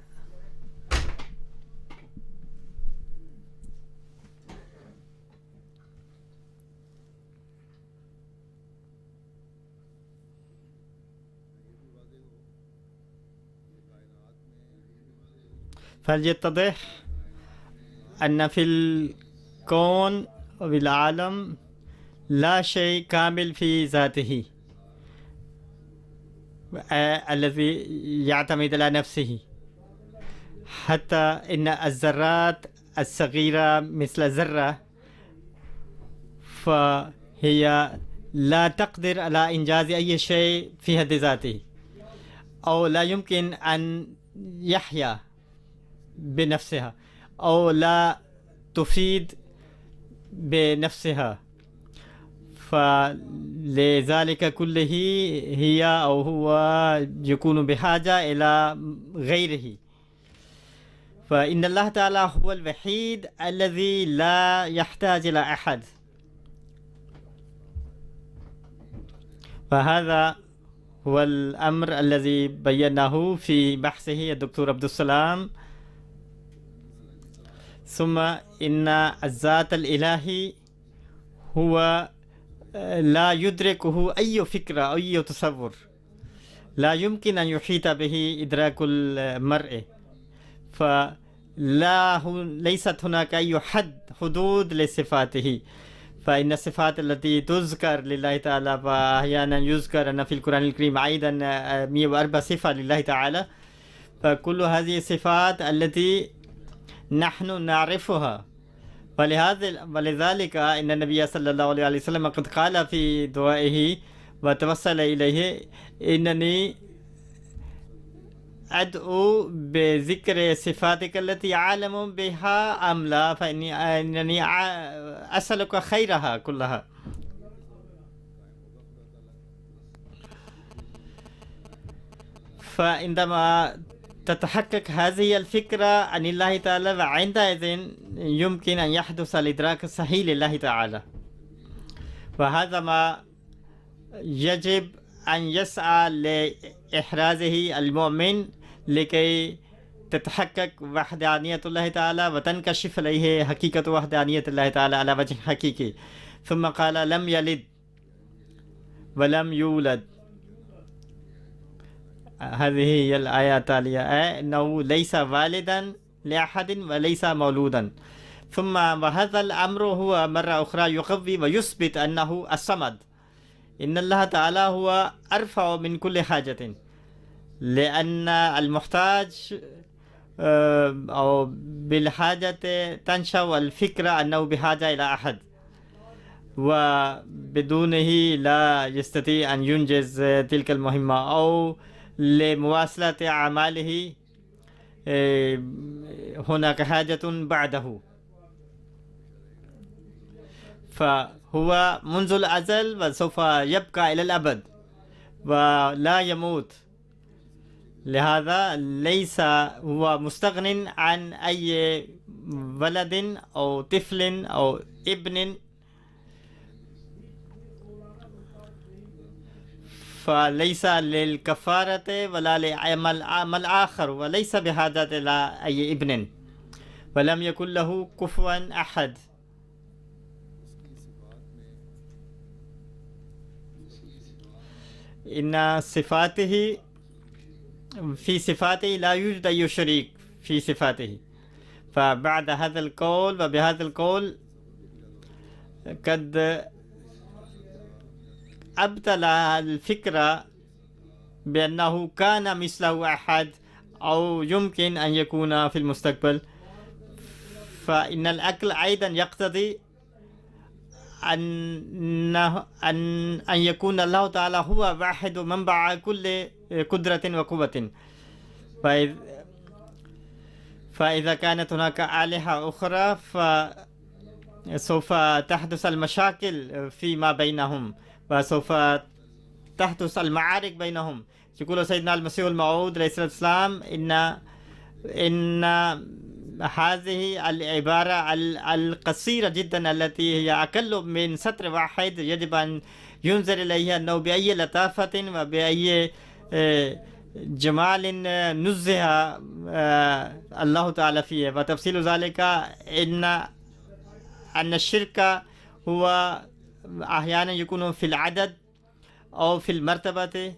[SPEAKER 2] فليتضح أن في الكون وبالعالم لا شيء كامل في ذاته الذي يعتمد على نفسه، حتى إن الذرات الصغيرة مثل الذرة فهي لا تقدر على إنجاز أي شيء في حد ذاته، أو لا يمكن أن يحيا بنفسها، أو لا تفيد بنفسها. فلذلك كله هي أو هو يكون بحاجة إلى غيره. فإن الله تعالى هو الوحيد الذي لا يحتاج إلى أحد. فهذا هو الأمر الذي بيناه في بحثه الدكتور عبد السلام. ثم إن الذات الإلهي هو لا يدركه أي فكرة أو أي تصور، لا يمكن أن يحيط به إدراك المرء، ليست هناك أي حدود لصفاته. فإن الصفات التي تذكر لله تعالى، فأحيانا يذكر أن في القرآن الكريم أيضا 104 صفة لله تعالى، فكل هذه الصفات التي نحن نعرفها. ولذلك إن النبي صلى الله عليه وسلم قد قال في دعائه وتوسل إليه: إنني أدعو بذكر صفاتك التي أعلم بها أم لا، فإنني أسألك خيرها كلها. فعندما تتحقق هذه الفكرة عن الله تعالى، وعندئذ يمكن أن يحدث الإدراك الصحيح لله تعالى. وهذا ما يجب أن يسعى لإحرازه المؤمن لكي تتحقق وحدانية الله تعالى وتنكشف عليه حقيقة وحدانية الله تعالى على وجه حقيقي. ثم قال: لم يلد ولم يولد. هذه هي الآية التالية: إنه ليس والدا لأحد وليس مولودا. ثم وهذا الأمر هو مرة أخرى يقوي ويثبت أنه الصمد. إن الله تعالى هو أرفع من كل حاجة، لأن المحتاج أو بالحاجة تنشأ الفكرة أنه بحاجة إلى أحد، وبدونه لا يستطيع أن ينجز تلك المهمة، أو لمواصلة أعماله هناك حاجة بعده. فهو منذ الأزل وسوف يبقى إلى الأبد ولا يموت. لهذا ليس هو مستغن عن أي ولد أو طفل أو ابن، فليس للكفارة ولا لعمل آخر، وليس بحاجة إلى أي ابن، ولم يكن له كفوا أحد. إن صفاته في صفاته لا يوجد أي شريك في صفاته. فبعد هذا القول وبهذا القول قد أبطل الفكرة بأنه كان مثله أحد أو يمكن أن يكون في المستقبل. فإن العقل أيضا يقتضي أن يكون الله تعالى هو واحد منبع كل قدرة وقوة. فإذا كانت هناك آلهة أخرى فسوف تحدث المشاكل فيما بينهم، وسوف تحدث المعارك بينهم. يقول سيدنا المسيح الموعود عليه الصلاة والسلام: إن هذه العبارة القصيرة جدا التي هي أقل من سطر واحد يجب أن ينظر إليها أنه بأي لطافة وبأي جمال نزه الله تعالى فيه. وتفصيل ذلك أن الشرك هو أحيانا يكون في العدد أو في المرتبة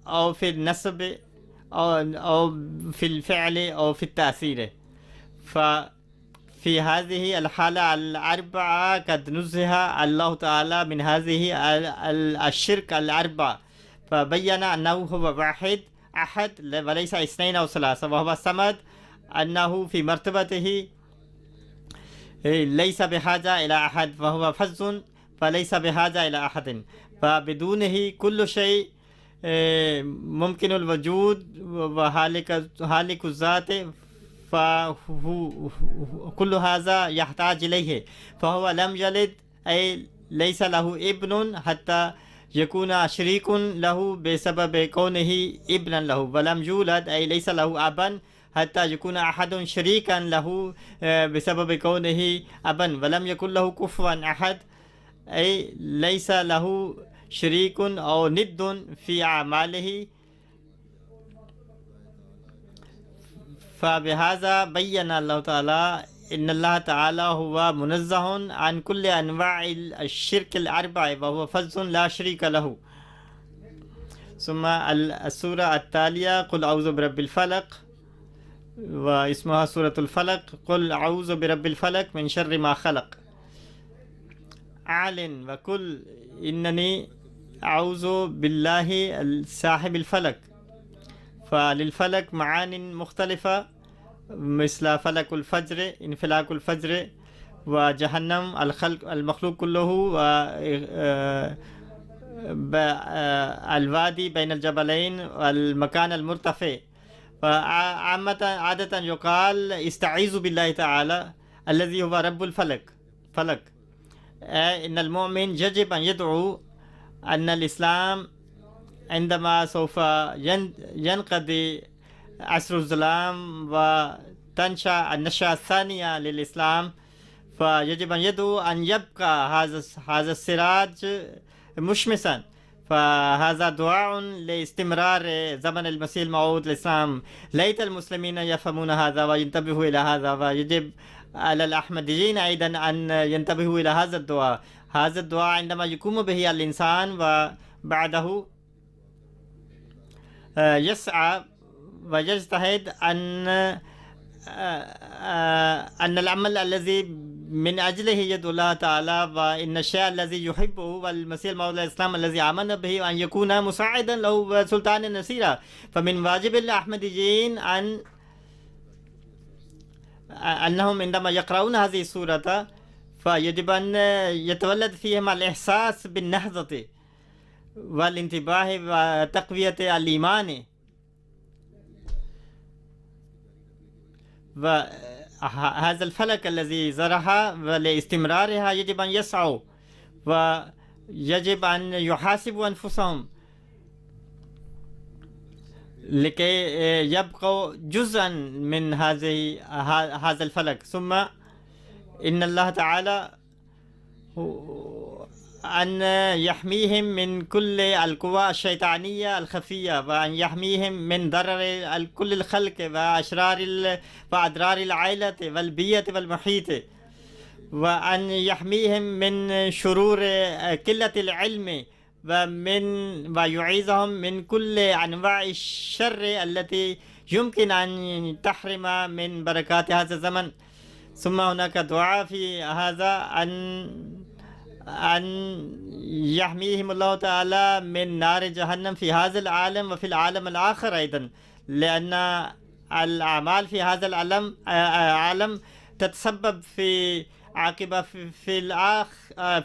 [SPEAKER 2] أو في النسب أو في الفعل أو في التأثير. ففي هذه الحالة الأربعة قد نزه الله تعالى من هذه الشرك الأربعة، فبين أنه هو واحد أحد وليس اثنين أو ثلاثة، وهو الصمد، أنه في مرتبته ليس بحاجة إلى أحد، فهو فز فليس بحاجة إلى أحد، فبدونه كل شيء ممكن الوجود وهالك الذات، فكل هذا يحتاج إليه. فهو لم يلد، أي ليس له ابن حتى يكون شريك له بسبب كونه ابنا له، ولم يولد، أي ليس له أبا حتى يكون أحد شريكا له بسبب كونه أبا، ولم يكن له كفوا أحد، أي ليس له شريك أو ند في أعماله. فبهذا بين الله تعالى إن الله تعالى هو منزه عن كل أنواع الشرك الأربعة، وهو فز لا شريك له. ثم السورة التالية قل أعوذ برب الفلق، واسمها سورة الفلق. قل أعوذ برب الفلق من شر ما خلق. أعلن وقل إنني أعوذ بالله صاحب الفلق. فللفلق معان مختلفة، مثل فلق الفجر، انفلاق الفجر، وجهنم، المخلوق كله، الوادي بين الجبلين، والمكان المرتفع. عادة يقال استعيذ بالله تعالى الذي هو رب الفلق. إن المؤمن يجب أن يدعو أن الإسلام عندما سوف ينقضي عصر الظلام وتنشأ النشأة الثانية للإسلام، فيجب أن يدعو أن يبقى هذا السراج مشمسا. فهذا دعاء لاستمرار زمن المسيح الموعود الإسلام. ليت المسلمين يفهمون هذا وينتبهوا إلى هذا، ويجب على الأحمديين أيضا أن ينتبهوا إلى هذا الدعاء. هذا الدعاء عندما يقوم به الإنسان وبعده يسعى ويجتهد أن العمل الذي من أجله يدعو الله تعالى، وإن الشيء الذي يحبه والمسيح الموعود الإسلام الذي آمن به، أن يكون مساعدا له وسلطانا نصيرا. فمن واجب الأحمديين أنهم عندما يقرؤون هذه السورة فيجب أن يتولد فيهم الإحساس بالنهضة والانتباه وتقوية الإيمان. وهذا الفلك الذي زرعها ولاستمرارها يجب أن يسعوا، ويجب أن يحاسبوا أنفسهم لكي يبقوا جزءا من هذا الفلك. ثم إن الله تعالى أن يحميهم من كل القوى الشيطانية الخفية، وأن يحميهم من ضرر كل الخلق وأضرار العائلة والبيئة والمحيط، وأن يحميهم من شرور قلة العلم، ويعيذهم من كل أنواع الشر التي يمكن أن تحرم من بركات هذا الزمن. ثم هناك دعاء في هذا أن يحميهم الله تعالى من نار جهنم في هذا العالم وفي العالم الآخر أيضا، لأن الأعمال في هذا العالم تتسبب في عاقبة في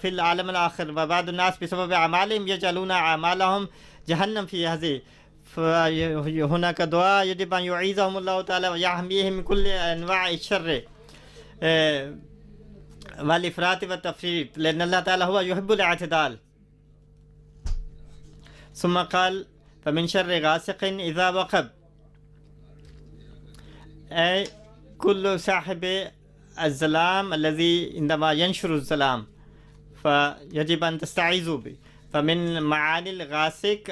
[SPEAKER 2] العالم الآخر، وبعض الناس بسبب أعمالهم يجعلون أعمالهم جهنم في هذه. فهناك دعاء يجب أن يعيذهم الله تعالى ويحميهم من كل أنواع الشر والإفراط والتفريط، لأن الله تعالى هو يحب الاعتدال. ثم قال فمن شر غاسق إذا وقب، أي كل صاحب الظلام الذي عندما ينشر الظلام فيجب أن تستعيذوا به. فمن معاني الغاسق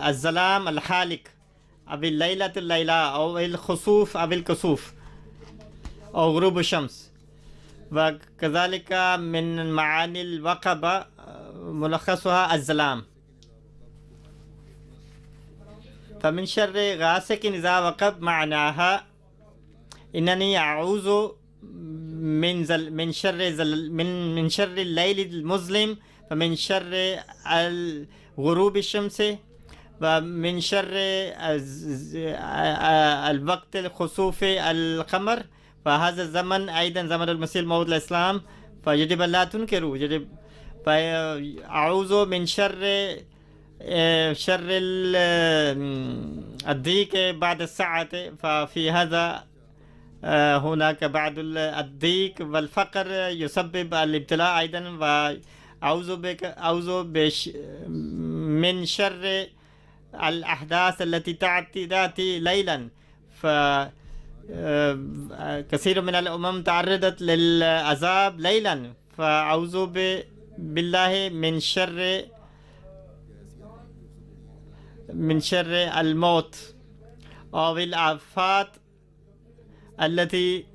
[SPEAKER 2] الظلام الحالك، أو الليلة أو الخسوف أو الكسوف أو غروب الشمس. وكذلك من معاني الوقبة ملخصها الظلام. فمن شر غاسق إذا وقب معناها إنني أعوذ من شر الليل المظلم، ومن شر غروب الشمس، ومن شر الوقت الخسوف القمر. فهذا الزمن أيضا زمن المسيح الموعود الإسلام، فيجب أن لا تنكروا. يجب فأعوذ من شر الضيق بعد الساعة. ففي هذا هناك بعد الضيق والفقر يسبب الابتلاء أيضا. وأعوذ من شر الأحداث التي تأتي ليلا. كثير من الأمم تعرضت للعذاب ليلا، فأعوذ بالله من شر الموت أو الآفات التي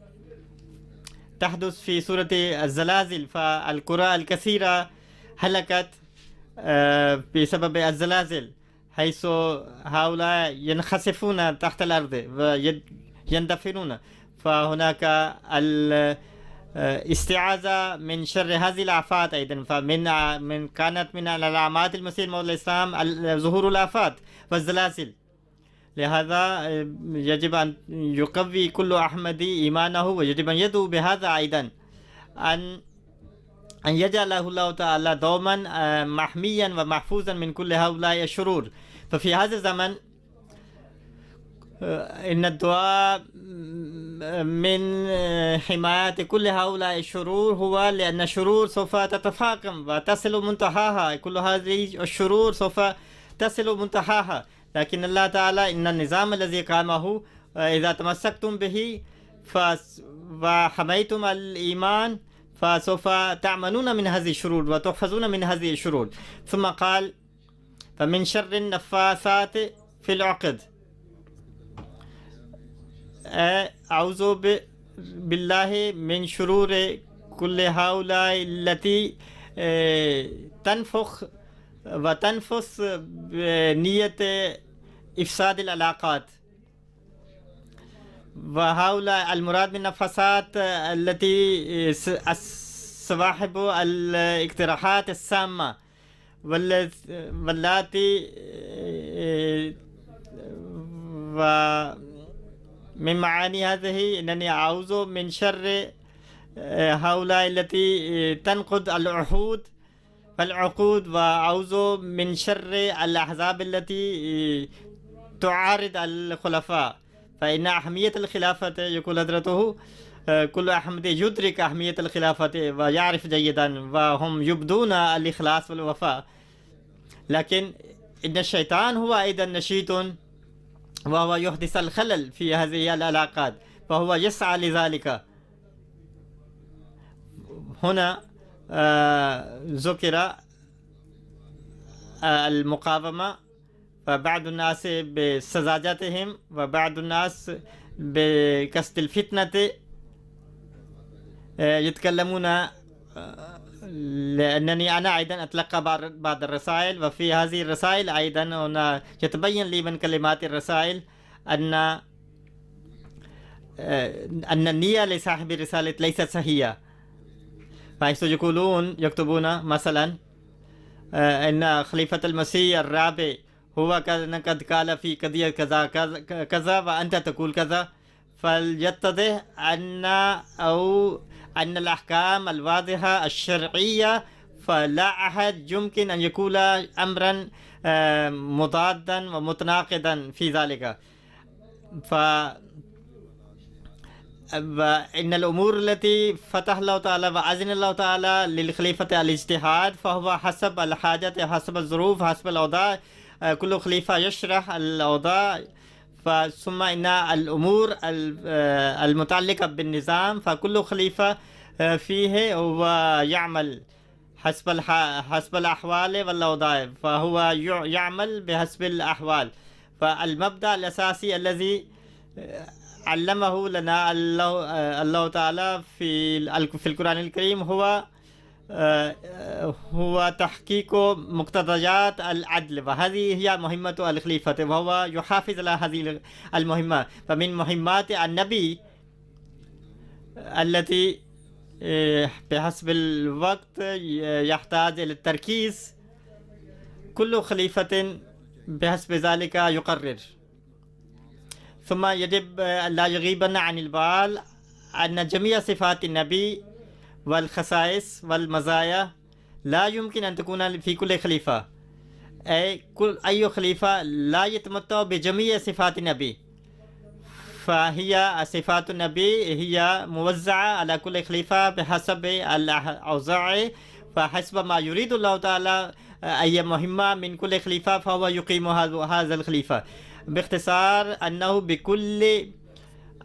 [SPEAKER 2] تحدث في سورة الزلازل. فالقرى الكثيرة هلكت بسبب الزلازل، حيث هؤلاء ينخسفون تحت الأرض ويندفنون. فهناك الاستعاذة من شر هذه الآفات أيضا. كانت من علامات المسيح الموعود الإسلام ظهور الآفات والزلازل. لهذا يجب أن يقوي كل أحمدي إيمانه، ويجب أن يدعو بهذا أيضا، أن يجعله الله تعالى دوما محميا ومحفوظا من كل هؤلاء الشرور. ففي هذا الزمن إن الدعاء من حماية كل هؤلاء الشرور هو لأن الشرور سوف تتفاقم وتصل منتهاها. كل هذه الشرور سوف تصل منتهاها، لكن الله تعالى إن النظام الذي قامه إذا تمسكتم به وحميتم الإيمان فسوف تعملون من هذه الشرور وتحفظون من هذه الشرور. ثم قال فمن شر النفاثات في العقد. أعوذ بالله من شرور كل هؤلاء التي تنفخ وتنفس بنية إفساد العلاقات. وهؤلاء المراد من النفاسات التي صواحب الاقتراحات السامة والتي ومن معاني هذه أنني أعوذ من شر هؤلاء التي تنقض العهود والعقود، وأعوذ من شر الأحزاب التي تعارض الخلفاء. فإن أهمية الخلافة يقول حضرته كل أحمد يدرك أهمية الخلافة ويعرف جيدا، وهم يبدون الإخلاص والوفاء. لكن إن الشيطان هو أيضا نشيط، وهو يحدث الخلل في هذه العلاقات، فهو يسعى لذلك. هنا ذكر المقاومة، فبعض الناس بسذاجتهم وبعض الناس بقصد الفتنة يتكلمون. لأنني أنا أيضا أتلقى بعض الرسائل، وفي هذه الرسائل أيضا هنا يتبين لي من كلمات الرسائل أن النية لصاحب الرسالة ليست صحيحة. فحيث يكتبون مثلا أن خليفة المسيح الرابع هو قد قال في قضية كذا كذا وأنت تقول كذا، فليتضح أن الأحكام الواضحة الشرعية فلا أحد يمكن أن يقول أمرا مضادا ومتناقضا في ذلك. وإن الأمور التي فتح الله تعالى وأذن الله تعالى للخليفة الاجتهاد، فهو حسب الحاجة حسب الظروف حسب الأوضاع. كل خليفة يشرح الأوضاع. ثم إن الأمور المتعلقة بالنظام فكل خليفة فيه هو يعمل حسب الأحوال والأوضاع، فهو يعمل بحسب الأحوال. فالمبدأ الأساسي الذي علمه لنا الله تعالى في القرآن الكريم هو هو تحقيق مقتضيات العدل، وهذه هي مهمة الخليفة، وهو يحافظ على هذه المهمة. فمن مهمات النبي التي بحسب الوقت يحتاج إلى التركيز، كل خليفة بحسب ذلك يقرر. ثم يجب لا يغيبن عن البال أن جميع صفات النبي والخصائص والمزايا لا يمكن أن تكون في كل خليفة. أي خليفة لا يتمتع بجميع صفات النبي، فهي صفات النبي هي موزعة على كل خليفة بحسب الأوزاع، فحسب ما يريد الله تعالى أي مهمة من كل خليفة فهو يقيم هذا الخليفة. باختصار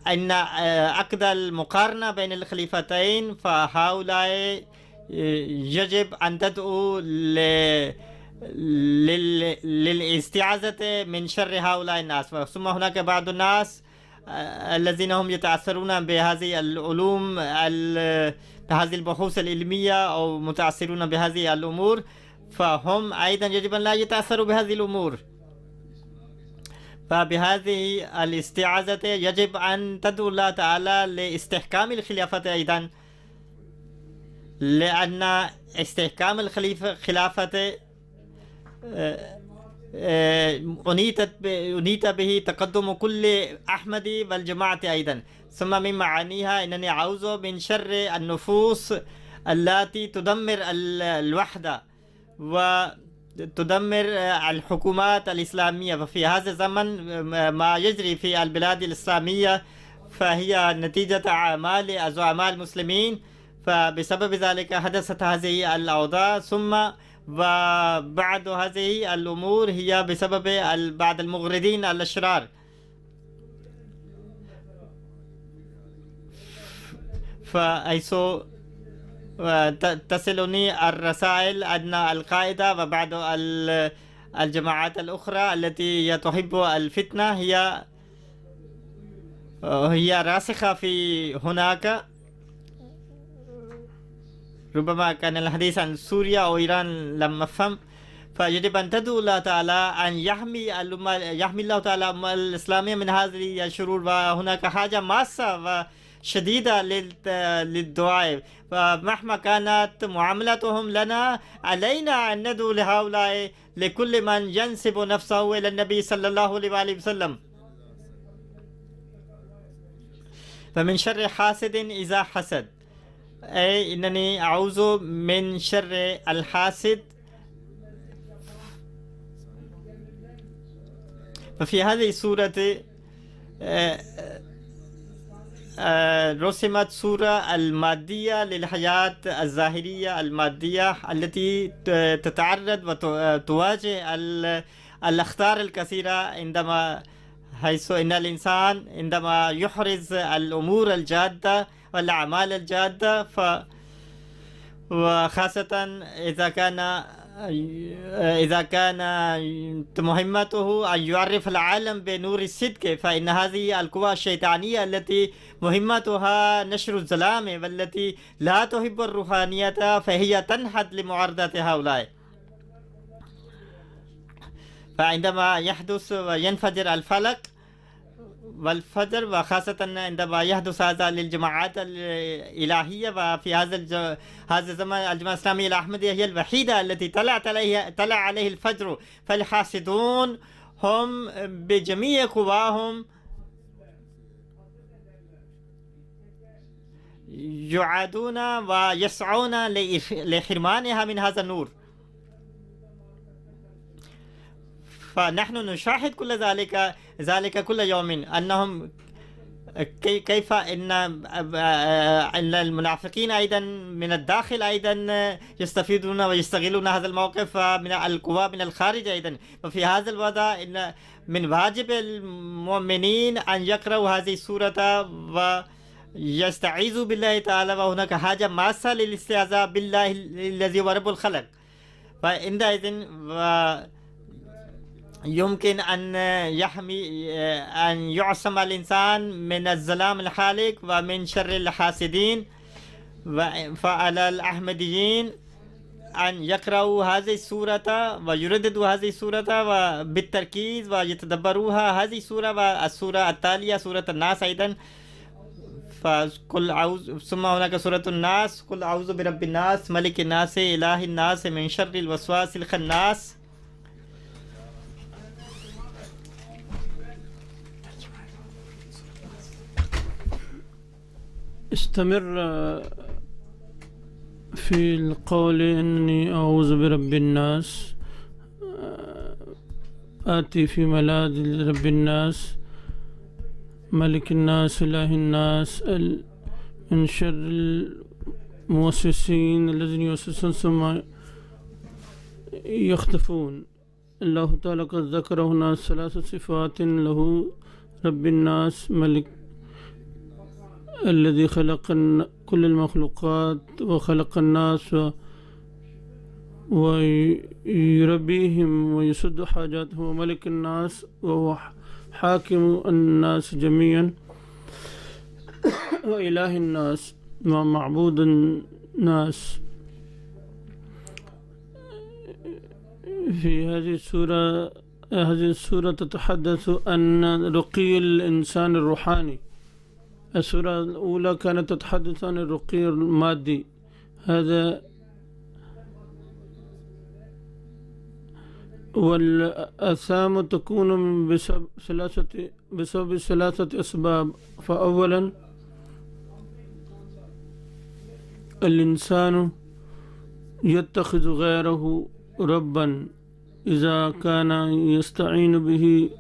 [SPEAKER 2] أن عقد المقارنة بين الخليفتين، فهؤلاء يجب أن تدعو للاستعاذة من شر هؤلاء الناس. ثم هناك بعض الناس الذين هم يتأثرون بهذه العلوم بهذه البحوث العلمية أو متأثرون بهذه الأمور، فهم أيضا يجب أن لا يتأثروا بهذه الأمور. فبهذه الاستعاذة يجب أن تدعو الله تعالى لاستحكام الخلافة أيضا، لأن استحكام الخلافة أنيت به تقدم كل أحمدي والجماعة أيضا. ثم من معانيها أنني أعوذ من شر النفوس التي تدمر الوحدة وتدمر الحكومات الإسلامية. ففي هذا الزمن ما يجري في البلاد الإسلامية فهي نتيجة أعمال زعماء المسلمين، فبسبب ذلك حدثت هذه الأوضاع. ثم وبعد هذه الأمور هي بسبب بعض المغردين الأشرار. فحيث تصلني الرسائل أن القاعدة وبعض الجماعات الأخرى التي تحب الفتنة هي راسخة في هناك. ربما كان الحديث عن سوريا أو إيران لم أفهم. فيجب أن تدعو الله تعالى أن يحمي الله تعالى الأمة الإسلامية من هذه الشرور، وهناك حاجة ماسة وشديدة للدعاء. فمهما كانت معاملتهم لنا علينا أن ندعو لهؤلاء، لكل من ينسب نفسه إلى النبي صلى الله عليه وسلم. فمن شر حاسد إذا حسد، أي إنني أعوذ من شر الحاسد. ففي هذه السورة رسمت صورة المادية للحياة الظاهرية المادية التي تتعرض وتواجه الأخطار الكثيرة عندما حيث إن الإنسان عندما يحرز الأمور الجادة والأعمال الجادة، وخاصة إذا كان مهمته أن يعرف العالم بنور الصدق، فإن هذه القوى الشيطانية التي مهمتها نشر الظلام والتي لا تحب الروحانية فهي تنحت لمعارضة هؤلاء. فعندما يحدث وينفجر الفلك والفجر، وخاصة عندما يحدث هذا للجماعات الإلهية، وفي هذا الزمن الجماعة الإسلامية الأحمدية هي الوحيدة التي طلع عليه الفجر، فالحاسدون هم بجميع قواهم يعادون ويسعون لحرمانها من هذا النور. فنحن نشاهد كل ذلك كل يوم، أنهم كيف إن المنافقين أيضا من الداخل أيضا يستفيدون ويستغلون هذا الموقف من القوى من الخارج أيضا. وفي هذا الوضع إن من واجب المؤمنين أن يقرأوا هذه السورة ويستعيذوا بالله تعالى، وهناك حاجة ماسة للاستعاذة بالله الذي هو رب الخلق. فعندئذ يمكن أن يعصم الإنسان من الظلام الحالق ومن شر الحاسدين. فعلى الأحمديين أن يقرأوا هذه السورة ويرددوا هذه السورة بالتركيز ويتدبروها. هذه السورة والسورة التالية سورة الناس أيضا. فقل أعوذ، ثم هناك سورة الناس، قل أعوذ برب الناس ملك الناس إله الناس من شر الوسواس الخناس.
[SPEAKER 3] استمر في القول إني أعوذ برب الناس، آتي في ملاذ رب الناس ملك الناس إله الناس من شر الموسوسين الذين يوسوسون ثم يختفون. الله تعالى قد ذكر هنا 3 صفات له: رب الناس، ملك الذي خلق كل المخلوقات وخلق الناس ويربيهم ويسد حاجاتهم، وملك الناس وهو حاكم الناس جميعا، وإله الناس ومعبود الناس. في هذه السورة تتحدث عن رقي الإنسان الروحاني. السورة الأولى كانت تتحدث عن الرقي المادي، هذا والآثام تكون بسبب 3 أسباب. فأولا الإنسان يتخذ غيره ربا إذا كان يستعين به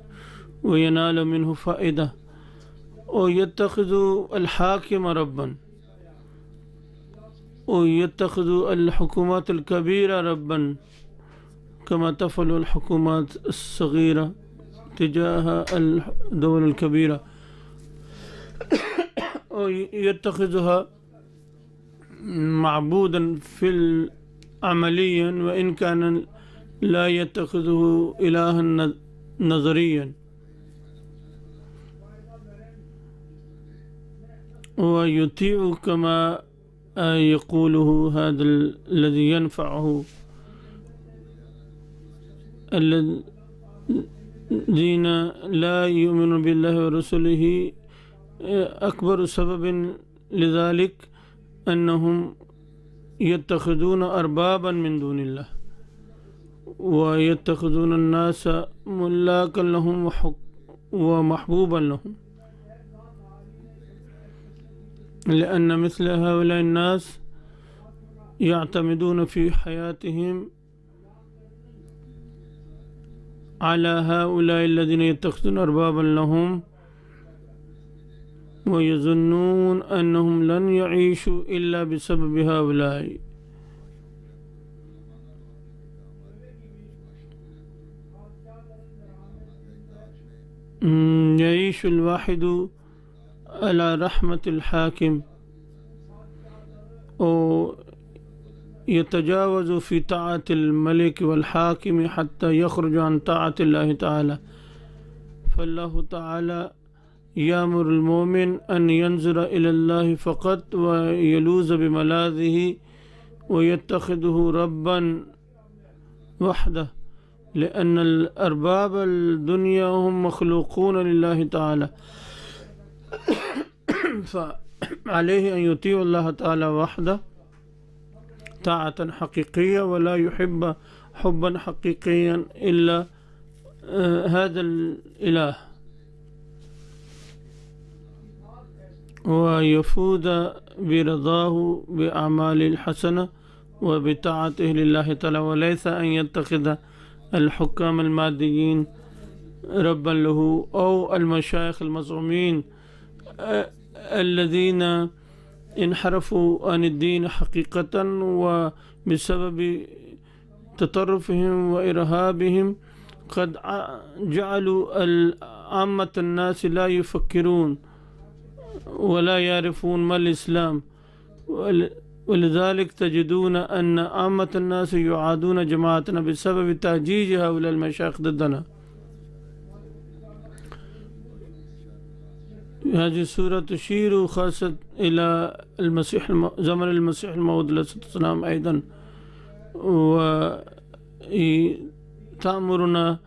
[SPEAKER 3] وينال منه فائدة، ويتخذ الحاكم ربا، ويتخذ الحكومات الكبيرة ربا كما تفعل الحكومات الصغيرة تجاه الدول الكبيرة، ويتخذها معبودا في عمليا وإن كان لا يتخذه إلها نظريا. ويطيع كما يقوله هذا الذي ينفعه. الذين لا يؤمنون بالله ورسوله أكبر سبب لذلك أنهم يتخذون أربابا من دون الله، ويتخذون الناس ملاكا لهم ومحبوبا لهم، لأن مثل هؤلاء الناس يعتمدون في حياتهم على هؤلاء الذين يتخذون أربابا لهم، ويظنون أنهم لن يعيشوا إلا بسبب هؤلاء. يعيش الواحد على رحمة الحاكم ويتجاوز في طاعة الملك والحاكم حتى يخرج عن طاعة الله تعالى. فالله تعالى يأمر المؤمن أن ينظر إلى الله فقط ويلوذ بملاذه ويتخذه ربا وحده، لأن الأرباب الدنيا هم مخلوقون لله تعالى، فعليه أن يطيع الله تعالى وحده طاعة حقيقية، ولا يحب حبا حقيقيا إلا هذا الإله، ويفوز برضاه بأعمال الحسنة وبطاعته لله تعالى، وليس أن يتخذ الحكام الماديين ربا له أو المشايخ المزعومين الذين انحرفوا عن الدين حقيقة، وبسبب تطرفهم وإرهابهم قد جعلوا عامة الناس لا يفكرون ولا يعرفون ما الإسلام، ولذلك تجدون أن عامة الناس يعادون جماعتنا بسبب تهجيج هؤلاء المشايخ ضدنا. هذه السورة تشير خاصة إلى زمن المسيح الموعود عليه الصلاة والسلام أيضا، وتأمرنا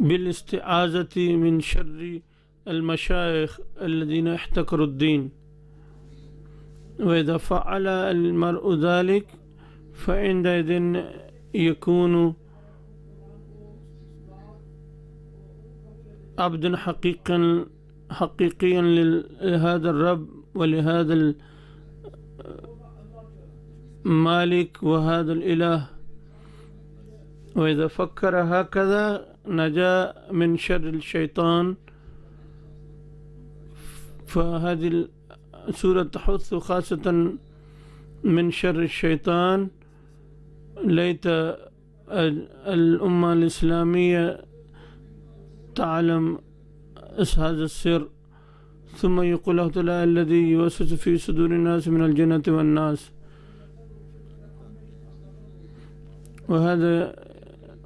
[SPEAKER 3] بالاستعاذة من شر المشايخ الذين احتكروا الدين. وإذا فعل المرء ذلك فعندئذ يكون عبدا حقيقيا لهذا الرب ولهذا المالك وهذا الإله. وإذا فكر هكذا نجا من شر الشيطان. فهذه السورة تحث خاصة من شر الشيطان. ليت الأمة الإسلامية تعلم هذا السر. ثم يقول الله تعالى: الذي يوسوس في صدور الناس من الجنة والناس. وهذا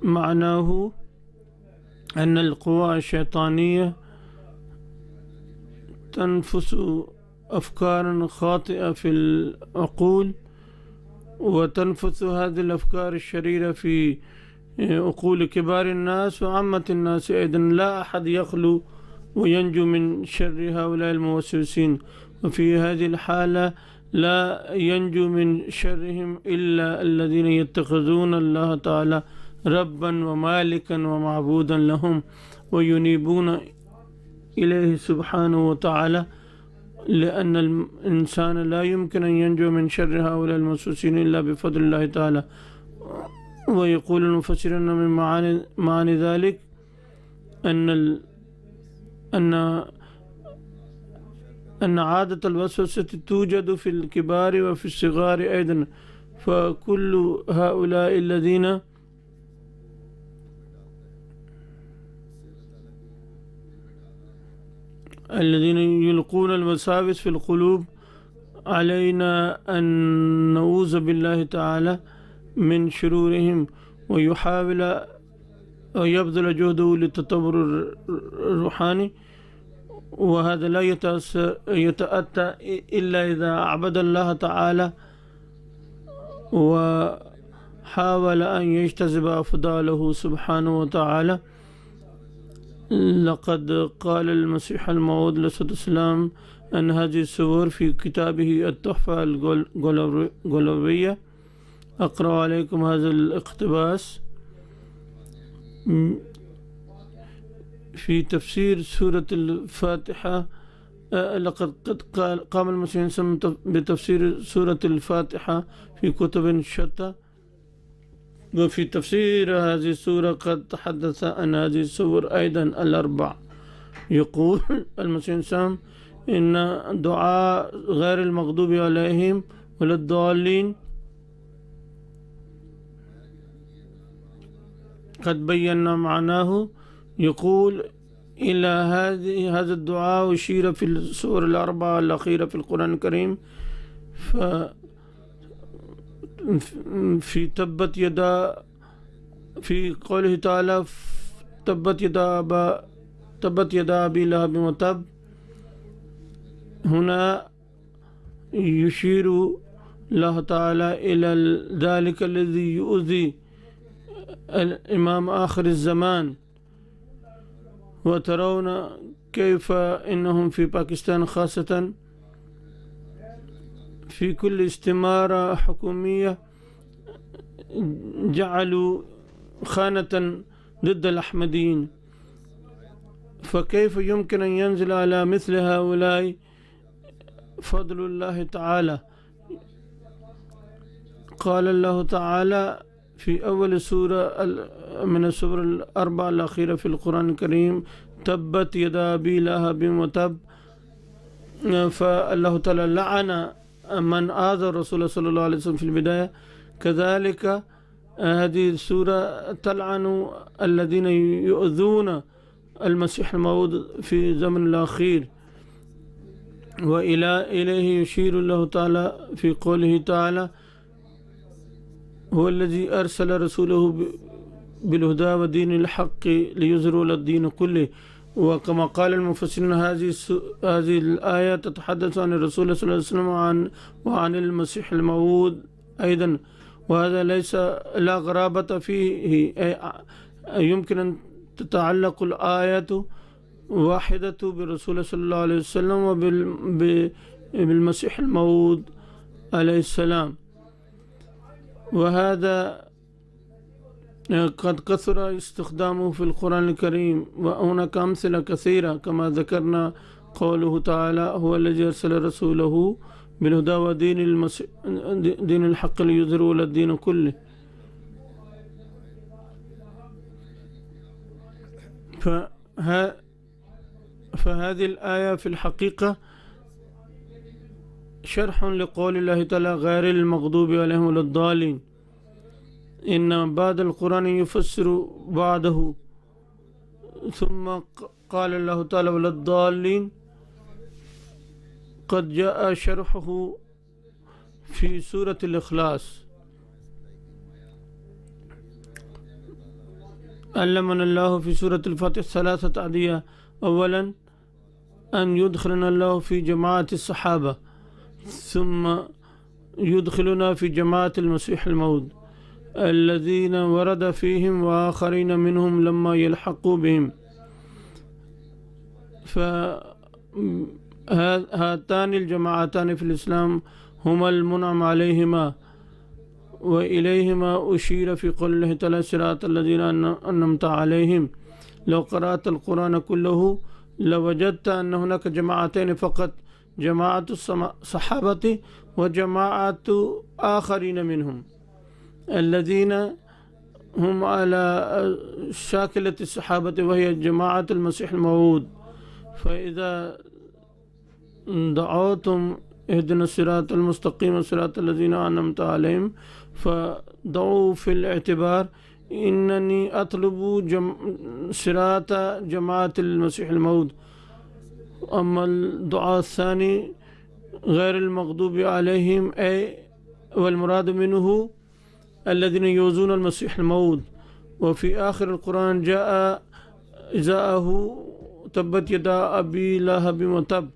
[SPEAKER 3] معناه أن القوى الشيطانية تنفس أفكارا خاطئة في العقول، وتنفث هذه الأفكار الشريرة في عقول كبار الناس وعامة الناس أيضا. لا أحد يخلو وينجو من شر هؤلاء الموسوسين. وفي هذه الحالة لا ينجو من شرهم إلا الذين يتخذون الله تعالى ربا ومالكا ومعبودا لهم وينيبون إليه سبحانه وتعالى، لأن الإنسان لا يمكن أن ينجو من شر هؤلاء الموسوسين إلا بفضل الله تعالى. ويقول المفسرون من معاني ذلك أن عادة الوسوسة توجد في الكبار وفي الصغار أيضا. فكل هؤلاء الذين يلقون الوساوس في القلوب علينا أن نعوذ بالله تعالى من شرورهم، ويحاول ويبذل جهده للتطور الروحاني. وهذا لا يتأتى إلا إذا عبد الله تعالى وحاول أن يجتذب أفضاله سبحانه وتعالى. لقد قال المسيح الموعود عليه الصلاة والسلام أن هذه السور في كتابه التحفة القلوبية. أقرأ عليكم هذا الاقتباس في تفسير سورة الفاتحة. لقد قام المسيح بتفسير سورة الفاتحة في كتب شتى، وفي تفسير هذه السورة قد تحدث عن هذه السور أيضا الأربع. يقول المسيح إن دعاء غير المغضوب عليهم ولا الضالين قد بينا معناه. يقول إلى هذا الدعاء أشير في السور الأربعة الأخيرة في القرآن الكريم. في تبت يدا، في قوله تعالى تبت يدا أبي لهب وتب، هنا يشير الله تعالى إلى ذلك الذي يؤذي الإمام آخر الزمان. وترون كيف إنهم في باكستان خاصة في كل استمارة حكومية جعلوا خانة ضد الأحمديين. فكيف يمكن أن ينزل على مثل هؤلاء فضل الله تعالى؟ قال الله تعالى في أول سورة من السور الأربعة الأخيرة في القرآن الكريم: تبت يدا أبي لهب وتب. فالله تعالى لعن من آذى الرسول صلى الله عليه وسلم في البداية. كذلك هذه السورة تلعن الذين يؤذون المسيح الموعود في الزمن الأخير. وإليه يشير الله تعالى في قوله تعالى: هو الذي أرسل رسوله بالهدى ودين الحق ليظهره على الدين كله وكما قال المفسرون هذه الآية تتحدث عن الرسول صلى الله عليه وسلم وعن المسيح الموعود أيضا، وهذا ليس لا غرابة فيه. يمكن أن تتعلق الآية واحدة بالرسول صلى الله عليه وسلم وبالمسيح الموعود عليه السلام، وهذا قد كثر استخدامه في القرآن الكريم، وهناك أمثلة كثيرة كما ذكرنا قوله تعالى: هو الذي أرسل رسوله بالهدى ودين دين الحق ليظهره على الدين كله. فهذه الآية في الحقيقة شرح لقول الله تعالى: غير المغضوب عليهم ولا الضالين. إن بعد القرآن يفسر بعده، ثم قال الله تعالى: ولا الضالين. قد جاء شرحه في سورة الإخلاص. علمنا الله في سورة الفاتحة 3 أدعية: أولا أن يدخلنا الله في جماعة الصحابة، ثم يدخلنا في جماعة المسيح الموعود الذين ورد فيهم وآخرين منهم لما يلحقوا بهم. فهاتان الجماعتان في الإسلام هما المنعم عليهما، وإليهما أشير في قول الله تعالى: صراط الذين أنعمت عليهم. لو قرأت القرآن كله لوجدت أن هناك جماعتين فقط: جماعة الصحابة وجماعة آخرين منهم الذين هم على شاكلة الصحابة، وهي جماعة المسيح الموعود. فإذا دعوتم اهدنا الصراط المستقيم صراط الذين أنعمت عليهم، فضعوا في الاعتبار إنني أطلب صراط جماعة المسيح الموعود. أما الدعاء الثاني غير المغضوب عليهم، أي والمراد منه الذين يؤذون المسيح الموعود. وفي آخر القرآن جاءه تبت يدا أبي لهب وتب.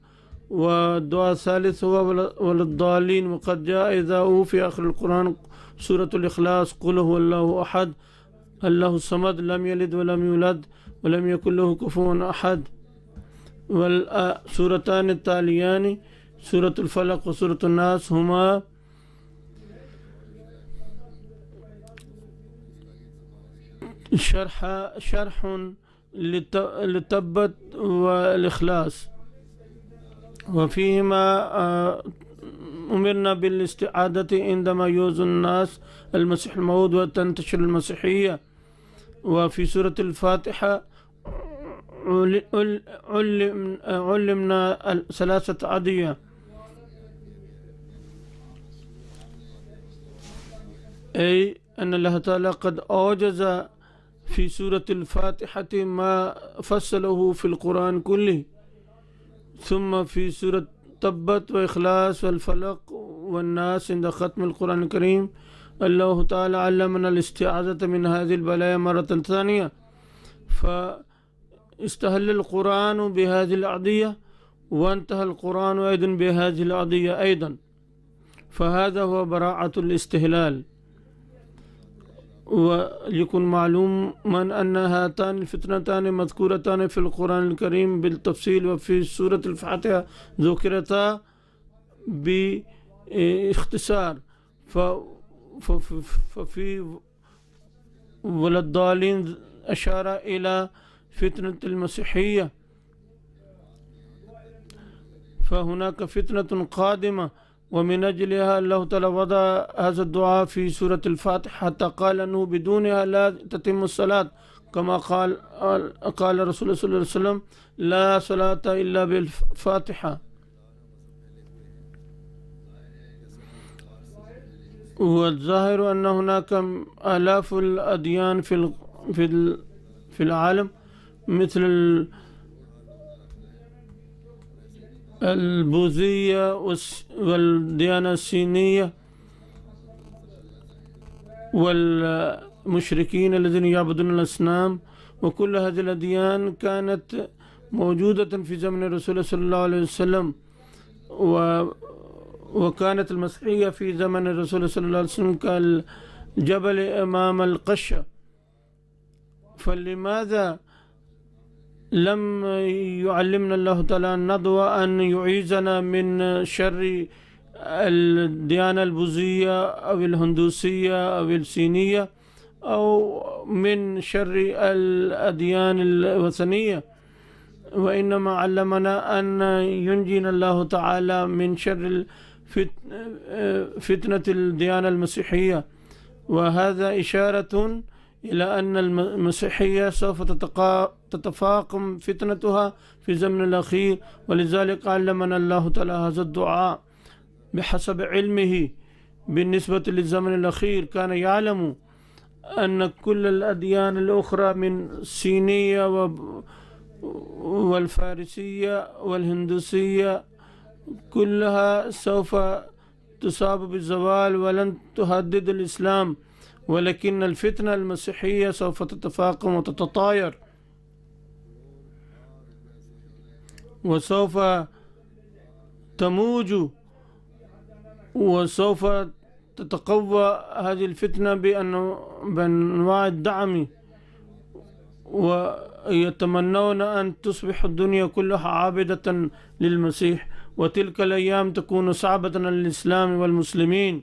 [SPEAKER 3] والدعاء الثالث هو ولا الضالين. وقد جاء إذاؤه في آخر القرآن سورة الإخلاص: قل هو الله أحد الله الصمد لم يلد ولم يولد ولم يكن له كفوا أحد. والسورتان التاليان سورة الفلق وسورة الناس هما شرح للتبت والإخلاص، وفيهما أمرنا بالاستعادة عندما يؤذي الناس المسيح الموعود وتنتشر المسيحية. وفي سورة الفاتحة علمنا 3 أدعية: أي أن الله تعالى قد أوجز في سورة الفاتحة ما فصله في القرآن كله. ثم في سورة تبت وإخلاص والفلق والناس عند ختم القرآن الكريم الله تعالى علمنا الاستعاذة من هذه البلايا مرة ثانية، فاستهل القرآن بهذه الأدعية وانتهى القرآن أيضا بهذه الأدعية أيضا. فهذا هو براعة الاستهلال. وليكن معلوم من أن هاتان الفتنتان مذكورتان في القرآن الكريم بالتفصيل، وفي سورة الفاتحة ذكرتا باختصار. ففي ولا الضالين أشار إلى فتنة المسيحية، فهناك فتنة قادمة، ومن أجلها الله تعالى وضع هذا الدعاء في سورة الفاتحة حتى قال أنه بدونها لا تتم الصلاة، كما قال رسول الله صلى الله عليه وسلم: لا صلاة إلا بالفاتحة. والظاهر أن هناك آلاف الأديان في العالم مثل البوذية والديانة الصينية والمشركين الذين يعبدون الأصنام، وكل هذه الأديان كانت موجودة في زمن الرسول صلى الله عليه وسلم، وكانت المسيحية في زمن الرسول صلى الله عليه وسلم كالجبل أمام القشة. فلماذا لم يعلمنا الله تعالى الندوة أن يعيذنا من شر الديانة البوذية أو الهندوسية أو الصينية أو من شر الأديان الوثنية، وإنما علمنا أن ينجينا الله تعالى من شر فتنة الديانة المسيحية. وهذا إشارة إلى أن المسيحية سوف تتفاقم فتنتها في الزمن الأخير، ولذلك علمنا الله تعالى هذا الدعاء بحسب علمه بالنسبة للزمن الأخير. كان يعلم أن كل الأديان الأخرى من الصينية والفارسية والهندوسية كلها سوف تصاب بالزوال ولن تهدد الإسلام، ولكن الفتنة المسيحية سوف تتفاقم وتتطاير، وسوف تموج، وسوف تتقوى هذه الفتنة بأنواع الدعم، ويتمنون أن تصبح الدنيا كلها عابدة للمسيح، وتلك الأيام تكون صعبة للإسلام والمسلمين.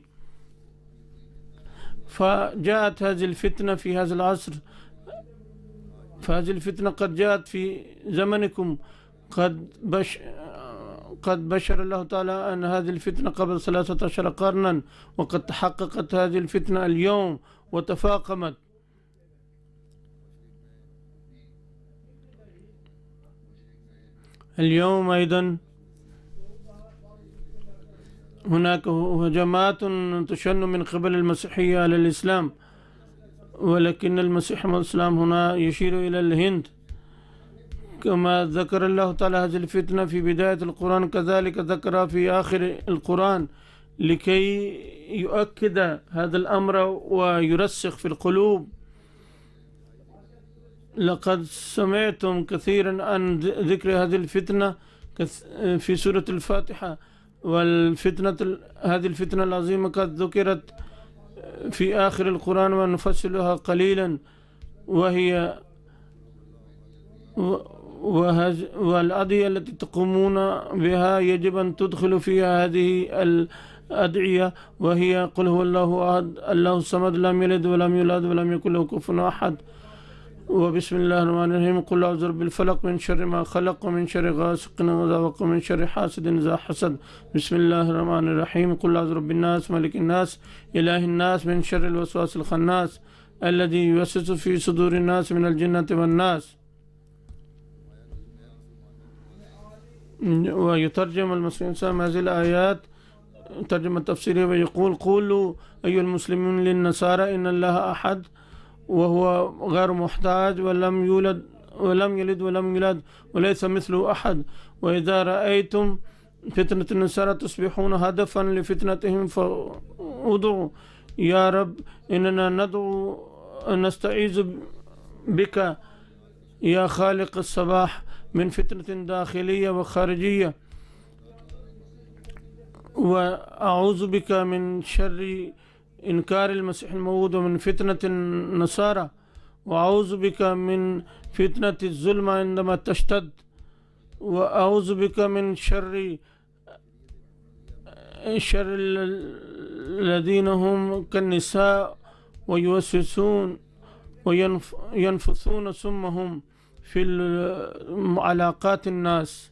[SPEAKER 3] فجاءت هذه الفتنة في هذا العصر، فهذه الفتنة قد جاءت في زمنكم. قد بشر الله تعالى أن هذه الفتنة قبل 13 قرنا، وقد تحققت هذه الفتنة اليوم وتفاقمت. اليوم أيضا هناك هجمات تشن من قبل المسيحية على الإسلام، ولكن المسيح والإسلام هنا يشير إلى الهند، كما ذكر الله تعالى هذه الفتنة في بداية القرآن كذلك ذكر في آخر القرآن لكي يؤكد هذا الأمر ويرسخ في القلوب. لقد سمعتم كثيرا عن ذكر هذه الفتنة في سورة الفاتحة، هذه الفتنة العظيمة قد ذكرت في آخر القرآن ونفصلها قليلا، وهي والأدعية التي تقومون بها يجب أن تدخل فيها هذه الأدعية، وهي قل هو الله أحد الله الصمد لم يلد ولم يولد ولم يكن له كفوا أحد، وبسم الله الرحمن الرحيم قل أعوذ برب الفلق من شر ما خلق ومن شر غاسق إذا وقب ومن شر حاسد إذا حسد. بسم الله الرحمن الرحيم قل أعوذ برب الناس ملك الناس إله الناس من شر الوسواس الخناس الذي يوسوس في صدور الناس من الجنة والناس. ويترجم المسيح سام هذه الآيات ترجمة تفسيرية ويقول قولوا أيها المسلمون للنصارى إن الله أحد وهو غير محتاج ولم يلد ولم يولد وليس مثله أحد، وإذا رأيتم فتنة النصارى تصبحون هدفا لفتنتهم فادعوا يا رب إننا ندعو نستعيذ بك يا خالق الصباح من فتنة داخلية وخارجية، وأعوذ بك من شر إنكار المسيح الموعود ومن فتنة النصارى، وأعوذ بك من فتنة الظلم عندما تشتد، وأعوذ بك من شر الذين هم كالنساء ويوسوسون وينفثون سمهم في علاقات الناس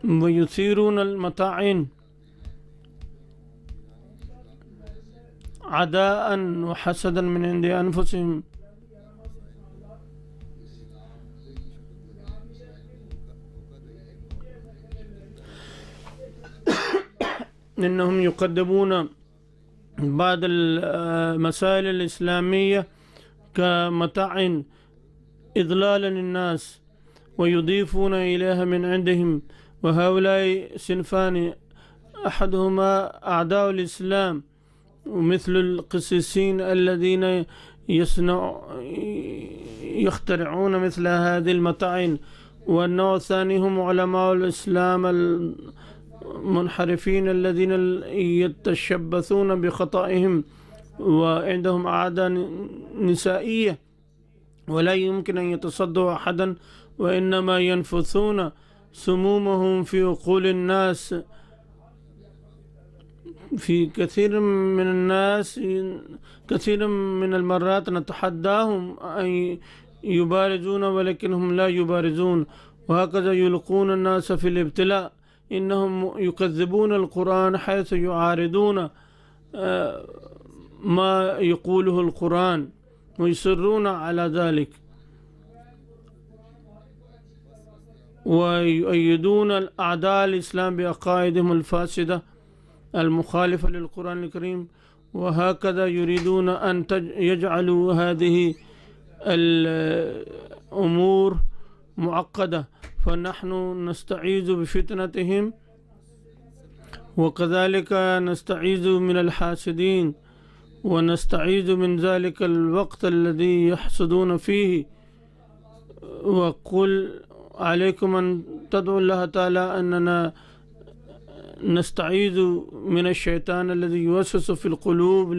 [SPEAKER 3] ويثيرون المطاعن عداء وحسدا من عند أنفسهم. إنهم يقدمون بعض المسائل الإسلامية كمتاع إضلالا للناس ويضيفون إليها من عندهم، وهؤلاء صنفان أحدهما أعداء الإسلام مثل القسيسين الذين يخترعون مثل هذه المطاعن. والنوع الثاني هم علماء الإسلام المنحرفين الذين يتشبثون بخطئهم وعندهم عادة نسائية ولا يمكن أن يتصدوا أحدا، وإنما ينفثون سمومهم في عقول الناس. في كثير من الناس كثير من المرات نتحداهم أن يبارزون ولكنهم لا يبارزون، وهكذا يلقون الناس في الابتلاء. إنهم يكذبون القرآن حيث يعارضون ما يقوله القرآن ويصرون على ذلك، ويؤيدون الأعداء الإسلام بعقائدهم الفاسدة المخالفة للقرآن الكريم، وهكذا يريدون أن يجعلوا هذه الأمور معقدة. فنحن نستعيذ بفتنتهم، وكذلك نستعيذ من الحاسدين، ونستعيذ من ذلك الوقت الذي يحسدون فيه. وقل عليكم أن تدعوا الله تعالى أننا نستعيذ من الشيطان الذي يوسوس في القلوب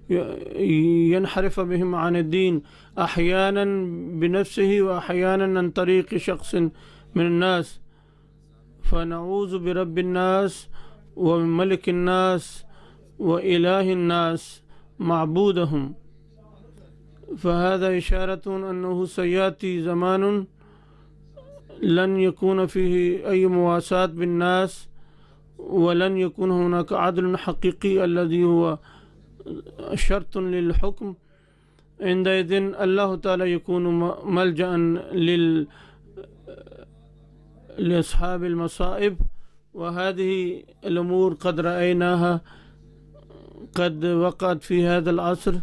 [SPEAKER 3] لينحرف بهم عن الدين، أحيانا بنفسه وأحيانا عن طريق شخص من الناس. فنعوذ برب الناس وملك الناس وإله الناس معبودهم. فهذا إشارة أنه سيأتي زمان لن يكون فيه أي مواساة بالناس، ولن يكون هناك عدل حقيقي الذي هو شرط للحكم. عندئذ الله تعالى يكون ملجأ لأصحاب المصائب. وهذه الأمور قد رأيناها قد وقعت في هذا العصر.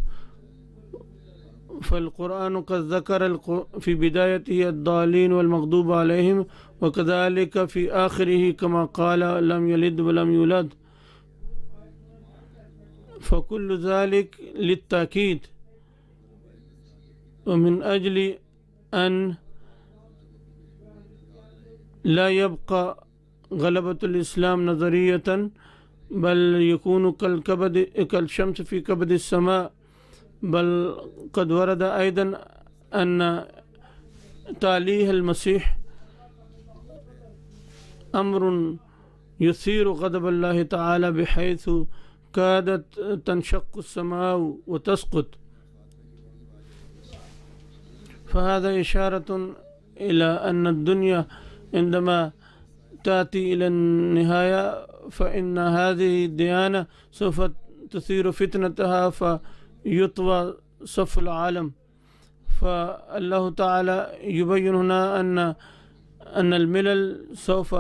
[SPEAKER 3] فالقرآن قد ذكر في بدايته الضالين والمغضوب عليهم، وكذلك في آخره كما قال لم يلد ولم يولد. فكل ذلك للتأكيد، ومن أجل أن لا يبقى غلبة الإسلام نظرية، بل يكون كالشمس في كبد السماء. بل قد ورد أيضا أن تعليه المسيح أمر يثير غضب الله تعالى، بحيث كادت تنشق السماء وتسقط. فهذا إشارة إلى أن الدنيا عندما تأتي إلى النهاية فإن هذه الديانة سوف تثير فتنتها فيطوى صف العالم. فالله تعالى يبين هنا أن الملل سوف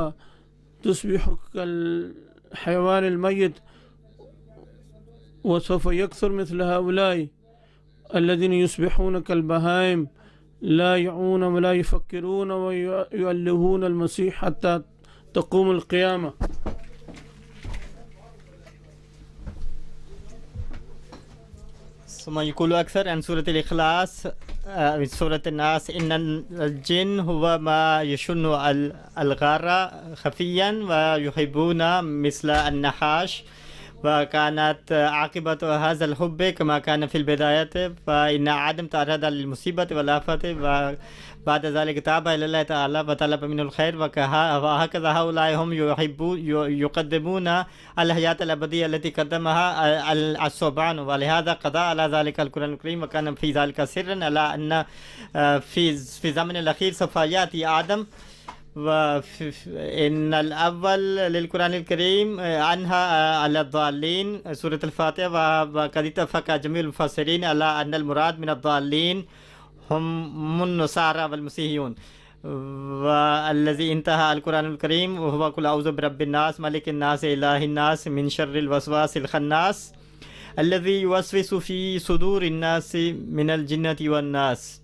[SPEAKER 3] تصبح كالحيوان الميت، وسوف يكثر مثل هؤلاء الذين يصبحون كالبهائم لا يعون ولا يفكرون ويؤلهون المسيح حتى تقوم القيامة.
[SPEAKER 2] ثم يقول أكثر عن سورة الإخلاص من سورة الناس: إن الجن هو ما يشن الغارة خفيا ويحبون مثل النحاش، وكانت عاقبة هذا الحب كما كان في البداية، فإن آدم تعرض للمصيبة والآفة وبعد ذلك تاب إلى الله تعالى وطلب منه الخير، وهكذا هؤلاء هم يقدمون الحياة الأبدية التي قدمها الثعبان، ولهذا قضى على ذلك القرآن الكريم. وكان في ذلك سرا على أن في الزمن الأخير سوف يأتي آدم. وإن الأول للقرآن الكريم عنها على الضالين سورة الفاتحة، وقد اتفق جميع المفسرين على أن المراد من الضالين هم النصارى والمسيحيون. والذي انتهى القرآن الكريم وهو قل أعوذ برب الناس ملك الناس إله الناس من شر الوسواس الخناس الذي يوسوس في صدور الناس من الجنة والناس.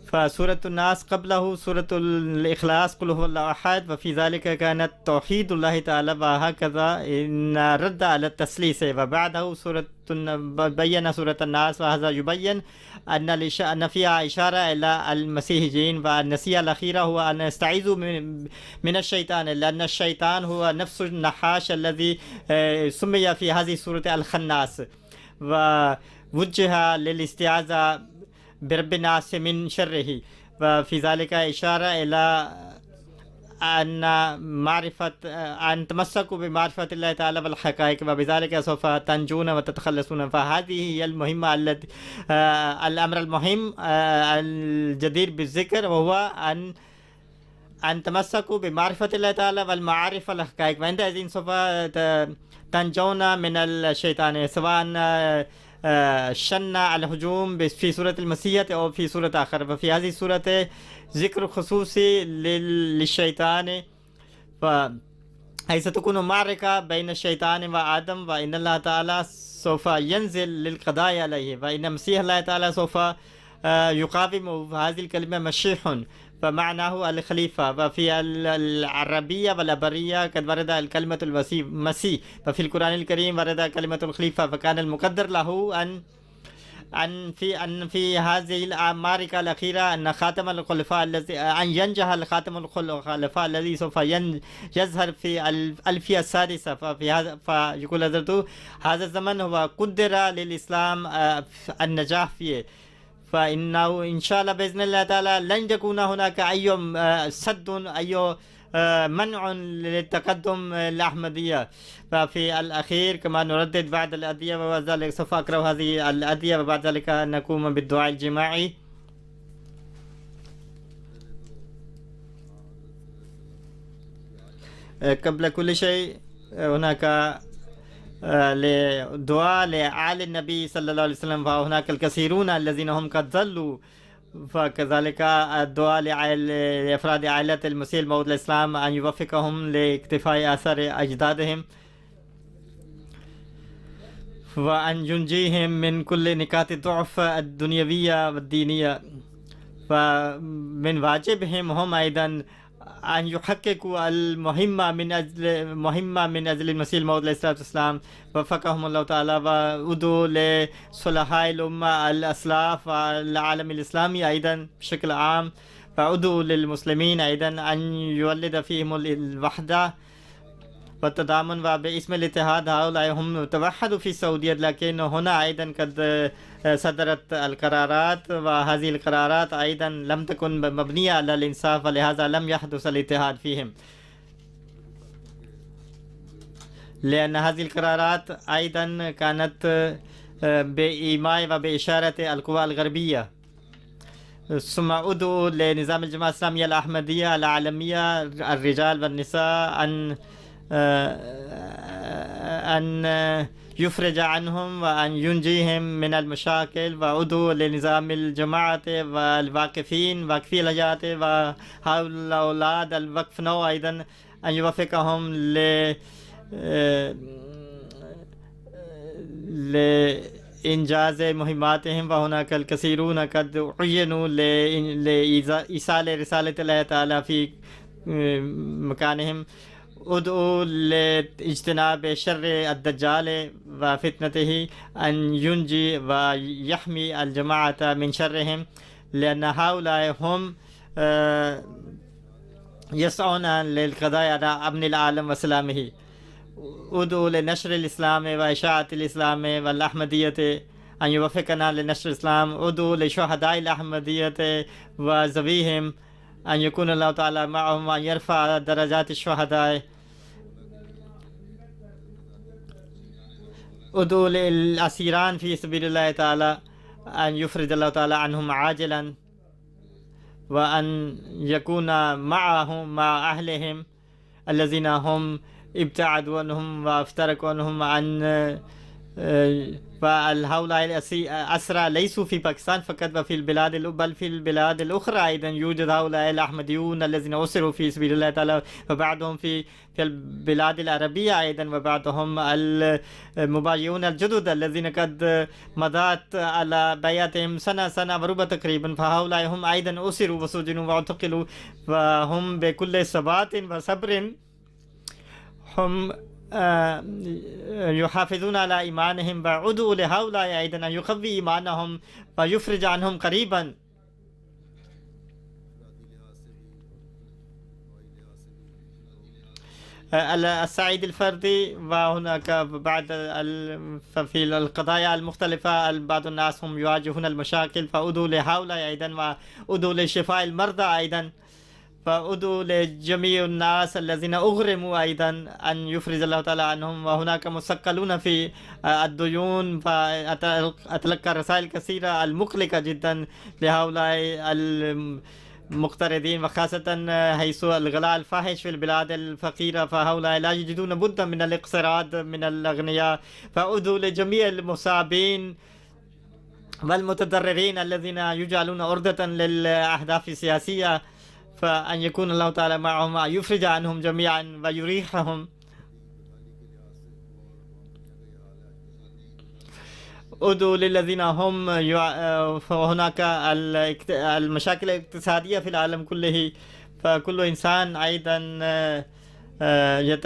[SPEAKER 2] فسورة الناس قبله سورة الإخلاص قل هو الله أحد، وفي ذلك كانت توحيد الله تعالى، وهكذا إن رد على التثليث. وبعده بين سورة الناس، وهذا يبين أن فيها إشارة إلى المسيحيين. والنصيحة الأخيرة هو أن نستعيذ من الشيطان، لأن الشيطان هو نفس النحاش الذي سمي في هذه السورة الخناس، ووجه للاستعاذة برب الناس من شره. وفي ذلك إشارة إلى أن تمسكوا بمعرفة الله تعالى والحقائق، وبذلك سوف تنجون وتتخلصون. فهذه هي المهمة التي الأمر المهم الجدير بالذكر، وهو أن تمسكوا بمعرفة الله تعالى والمعارف والحقائق، وعندئذ سوف تنجون من الشيطان، سواء شن الهجوم في سورة المسيح أو في سورة آخر. ففي هذه السورة ذكر خصوصي للشيطان، فحيث تكون معركة بين الشيطان وآدم، وإن الله تعالى سوف ينزل للقضاء عليه، وإن مسيح الله تعالى سوف يقاوم. هذه الكلمة مشيح، فمعناه الخليفة. وفي العربية والعبرية قد ورد الكلمة المسيح، وفي القرآن الكريم ورد كلمة الخليفة. فكان المقدر له أن في هذه المعركة الأخيرة أن خاتم الخلفاء أن ينجح الخاتم الخلفاء الذي سوف يظهر في الألفية السادسة. فيقول حضرته هذا الزمن هو قدر للإسلام النجاح فيه، فإنه إن شاء الله بإذن الله تعالى لن يكون هناك أي سد، أي منع للتقدم الأحمدية. ففي الأخير كما نردد بعد الأدية، وبعد ذلك سوف أقرأ هذه الأدية، وبعد ذلك نقوم بالدعاء الجماعي. قبل كل شيء هناك دعاء لآل النبي صلى الله عليه وسلم، فهناك الكثيرون الذين هم قد ضلوا، فكذلك الدعاء لأفراد عائلة المسيح الموعود الإسلام أن يوفقهم لاقتفاء آثار أجدادهم، وأن ينجيهم من كل نقاط الضعف الدنيوية والدينية. فمن واجبهم هم أيضا أن يحققوا المهمة من أجل المسيح الموعود عليه الصلاة والسلام، وفقهم الله تعالى. وأدعو لصلحاء الأمة الأسلاف والعالم الإسلامي أيضا بشكل عام، وأدعو للمسلمين أيضا أن يولد فيهم الوحدة والتضامن. وباسم الاتحاد هؤلاء هم توحدوا في السعودية، لكن هنا أيضا قد صدرت القرارات، وهذه القرارات أيضا لم تكن مبنية على الإنصاف، ولهذا لم يحدث الاتحاد فيهم، لأن هذه القرارات أيضا كانت بإيماء وبإشارة القوى الغربية. ثم أدعو لنظام الجماعة الإسلامية الأحمدية العالمية الرجال والنساء أن يفرج عنهم وأن ينجيهم من المشاكل. وأدعو لنظام الجماعة والواقفين واقفي الحاجات وهؤلاء الأولاد الوقف نو أيضا أن يوفقهم لإنجاز مهماتهم. وهناك الكثيرون قد عينوا لإيصال رسالة الله تعالى في مكانهم. أدعو لاجتناب شر الدجال وفتنته، أن ينجي ويحمي الجماعة من شرهم، لأن هؤلاء هم يسعون للقضاء على أمن العالم وسلامه. أدعو لنشر الإسلام وإشاعة الإسلام والأحمدية، أن يوفقنا لنشر الإسلام. أدعو لشهداء الأحمدية وذويهم أن يكون الله تعالى معهم وأن يرفع درجات الشهداء. أدعو للأسيران في سبيل الله تعالى أن يفرج الله تعالى عنهم عاجلا، وأن يكون معهم مع أهلهم الذين هم ابتعدوا عنهم وافترقوا عنهم، أن فهؤلاء الأسرى ليسوا في باكستان فقط وفي البلاد بل في البلاد الأخرى أيضا يوجد هؤلاء الأحمديون الذين أسروا في سبيل الله تعالى، وبعضهم في البلاد العربية أيضا، وبعضهم المبايعون الجدد الذين قد مضت على بيعتهم سنة وربع تقريبا، فهؤلاء هم أيضا أسروا وسجنوا واعتقلوا، وهم بكل ثبات وصبر هم يحافظون على إيمانهم، وعدوا لهؤلاء أيضا أن يقوي إيمانهم ويفرج عنهم قريبا. السعيد الفردي، وهناك بعد في القضايا المختلفة بعض الناس هم يواجهون المشاكل، فأدوا لهؤلاء أيضا وأدوا لشفاء المرضى أيضا، فأدعو لجميع الناس الذين أغرموا أيضا أن يفرج الله تعالى عنهم، وهناك مثقلون في الديون، فأتلقى رسائل كثيرة المقلقة جدا لهؤلاء المقترضين، وخاصة حيث الغلاء الفاحش في البلاد الفقيرة، فهؤلاء لا يجدون بد من الاقتراض من الأغنياء، فأدعو لجميع المصابين والمتضررين الذين يجعلون عرضة للأهداف السياسية، فأن يكون الله تعالى معهم ويفرج عنهم جميعا ويريحهم. أدعو للذين هم هناك المشاكل الاقتصادية في العالم كله، فكل إنسان أيضا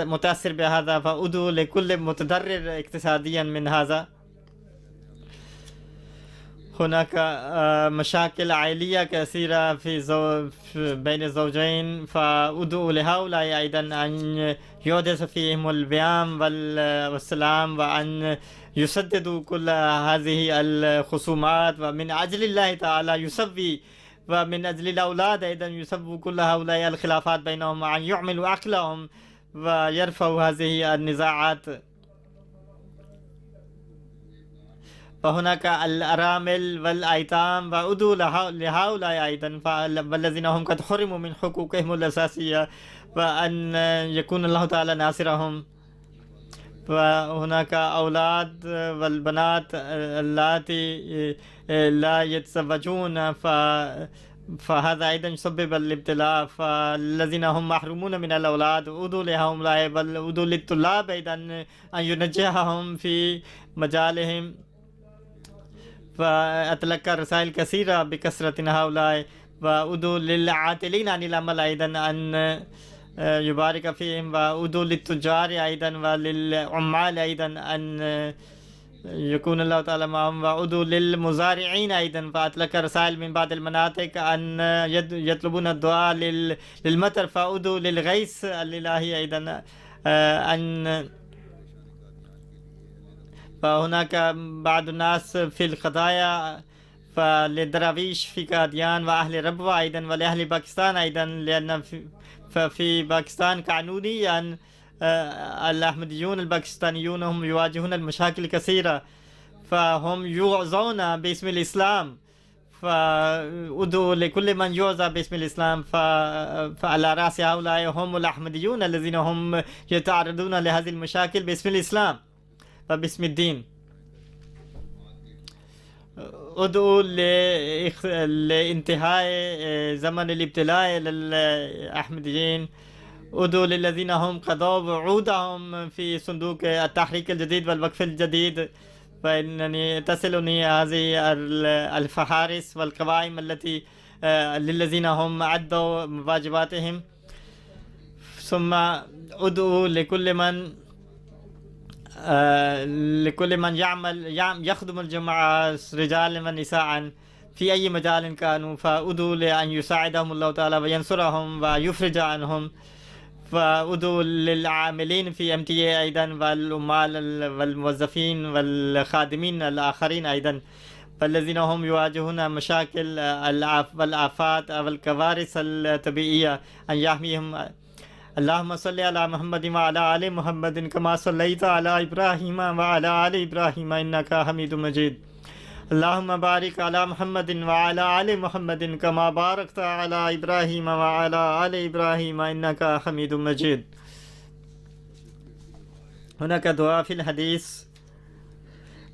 [SPEAKER 2] متأثر بهذا، فأدعو لكل متضرر اقتصاديا من هذا. هناك مشاكل عائلية كثيرة بين الزوجين، فأدعو لهؤلاء أيضا أن يحدث فيهم البيان والسلام، وأن يسددوا كل هذه الخصومات، ومن أجل الله تعالى يسوي، ومن أجل الأولاد أيضا يسووا كل هؤلاء الخلافات بينهم، وأن يعملوا عقلهم ويرفعوا هذه النزاعات. فهناك الأرامل والأيتام، وأدعو لهؤلاء أيضا والذين هم قد حرموا من حقوقهم الأساسية، وأن يكون الله تعالى ناصرهم. وهناك أولاد والبنات اللاتي لا يتزوجون، فهذا أيضا يسبب الابتلاء، فالذين هم محرومون من الأولاد أدعو لهم، بل أدعو للطلاب أيضا أن ينجحهم في مجالهم، فأتلقى رسائل كثيرة بكثرة هؤلاء، وأدعو للعاطلين عن العمل أيضا أن يبارك فيهم، وأدعو للتجار أيضا وللعمال أيضا أن يكون الله تعالى معهم، وأدعو للمزارعين أيضا، فأتلقى رسائل من بعض المناطق أن يطلبون الدعاء للمطر، فأدعو للغيث الإلهي أيضا أن. فهناك بعض الناس في القضايا، فللدراويش في قاديان وأهل ربوة أيضا ولأهل باكستان أيضا، لأن في باكستان قانونيا الأحمديون الباكستانيون هم يواجهون المشاكل كثيرة، فهم يعظون باسم الإسلام، فأدعو لكل من يعظى باسم الإسلام، فعلى رأس هؤلاء هم الأحمديون الذين هم يتعرضون لهذه المشاكل باسم الإسلام وباسم الدين. أدعو لانتهاء زمن الابتلاء للأحمديين، أدعو للذين هم قضوا وعودهم في صندوق التحريك الجديد والوقف الجديد، فإنني تصلني هذه الفهارس والقوائم التي للذين هم أدوا واجباتهم. ثم أدعو لكل من يخدم الجماعة رجالا ونساء في أي مجال كانوا، فأدعو لأن يساعدهم الله تعالى وينصرهم ويفرج عنهم. فأدعو للعاملين في MTA أيضا والعمال والموظفين والخادمين الآخرين أيضا، فالذين هم يواجهون مشاكل والآفات والكوارث الطبيعية أن يحميهم. اللهم صل على محمد وعلى آل محمد كما صليت على إبراهيم وعلى آل إبراهيم إنك حميد مجيد. اللهم بارك على محمد وعلى آل محمد كما باركت على إبراهيم وعلى آل إبراهيم إنك حميد مجيد. هناك دعاء في الحديث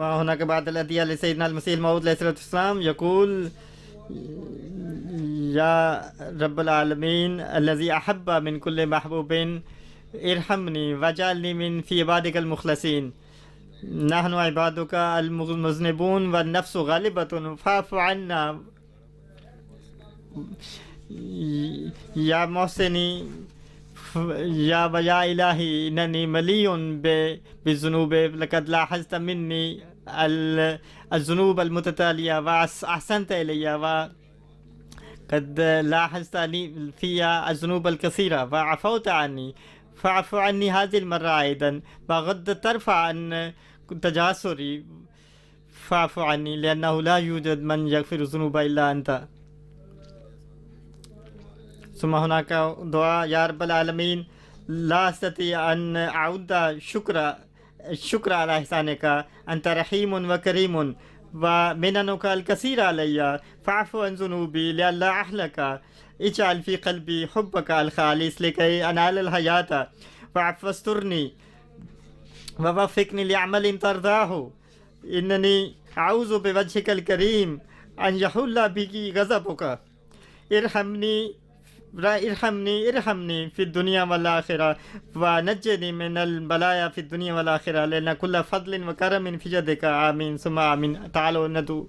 [SPEAKER 2] هناك بعض الأدعية لسيدنا المسيح الموعود عليه الصلاة والسلام يقول يا رب العالمين الذي أحب من كل محبوب ارحمني واجعلني من في عبادك المخلصين نحن عبادك المذنبون والنفس غالبة فاعف عنا يا محسني يا إلهي إنني مليء بالذنوب لقد لاحظت مني الذنوب المتتالية وأحسنت إلي وقد لاحظت في الذنوب الكثيرة وعفوت عني فاعف عني هذه المرة أيضا وقد ترفع عن تجاسري فاعف عني لأنه لا يوجد من يغفر الذنوب إلا أنت. ثم هناك دعاء يا رب العالمين لا أستطيع أن أعد الشكر على إحسانك أنت رحيم وكريم ومننك الكثير علي فاعف عن ذنوبي لئلا أهلك اجعل في قلبي حبك الخالص لكي أنال الحياة واسترني ووفقني لعمل ترضاه إنني أعوذ بوجهك الكريم أن يحل بي غضبك ارحمني في الدنيا والآخرة ونجني من البلايا في الدنيا والآخرة لأن كل فضل وكرم في يدك آمين ثم آمين. تعالوا ندعو.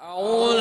[SPEAKER 4] أعوذ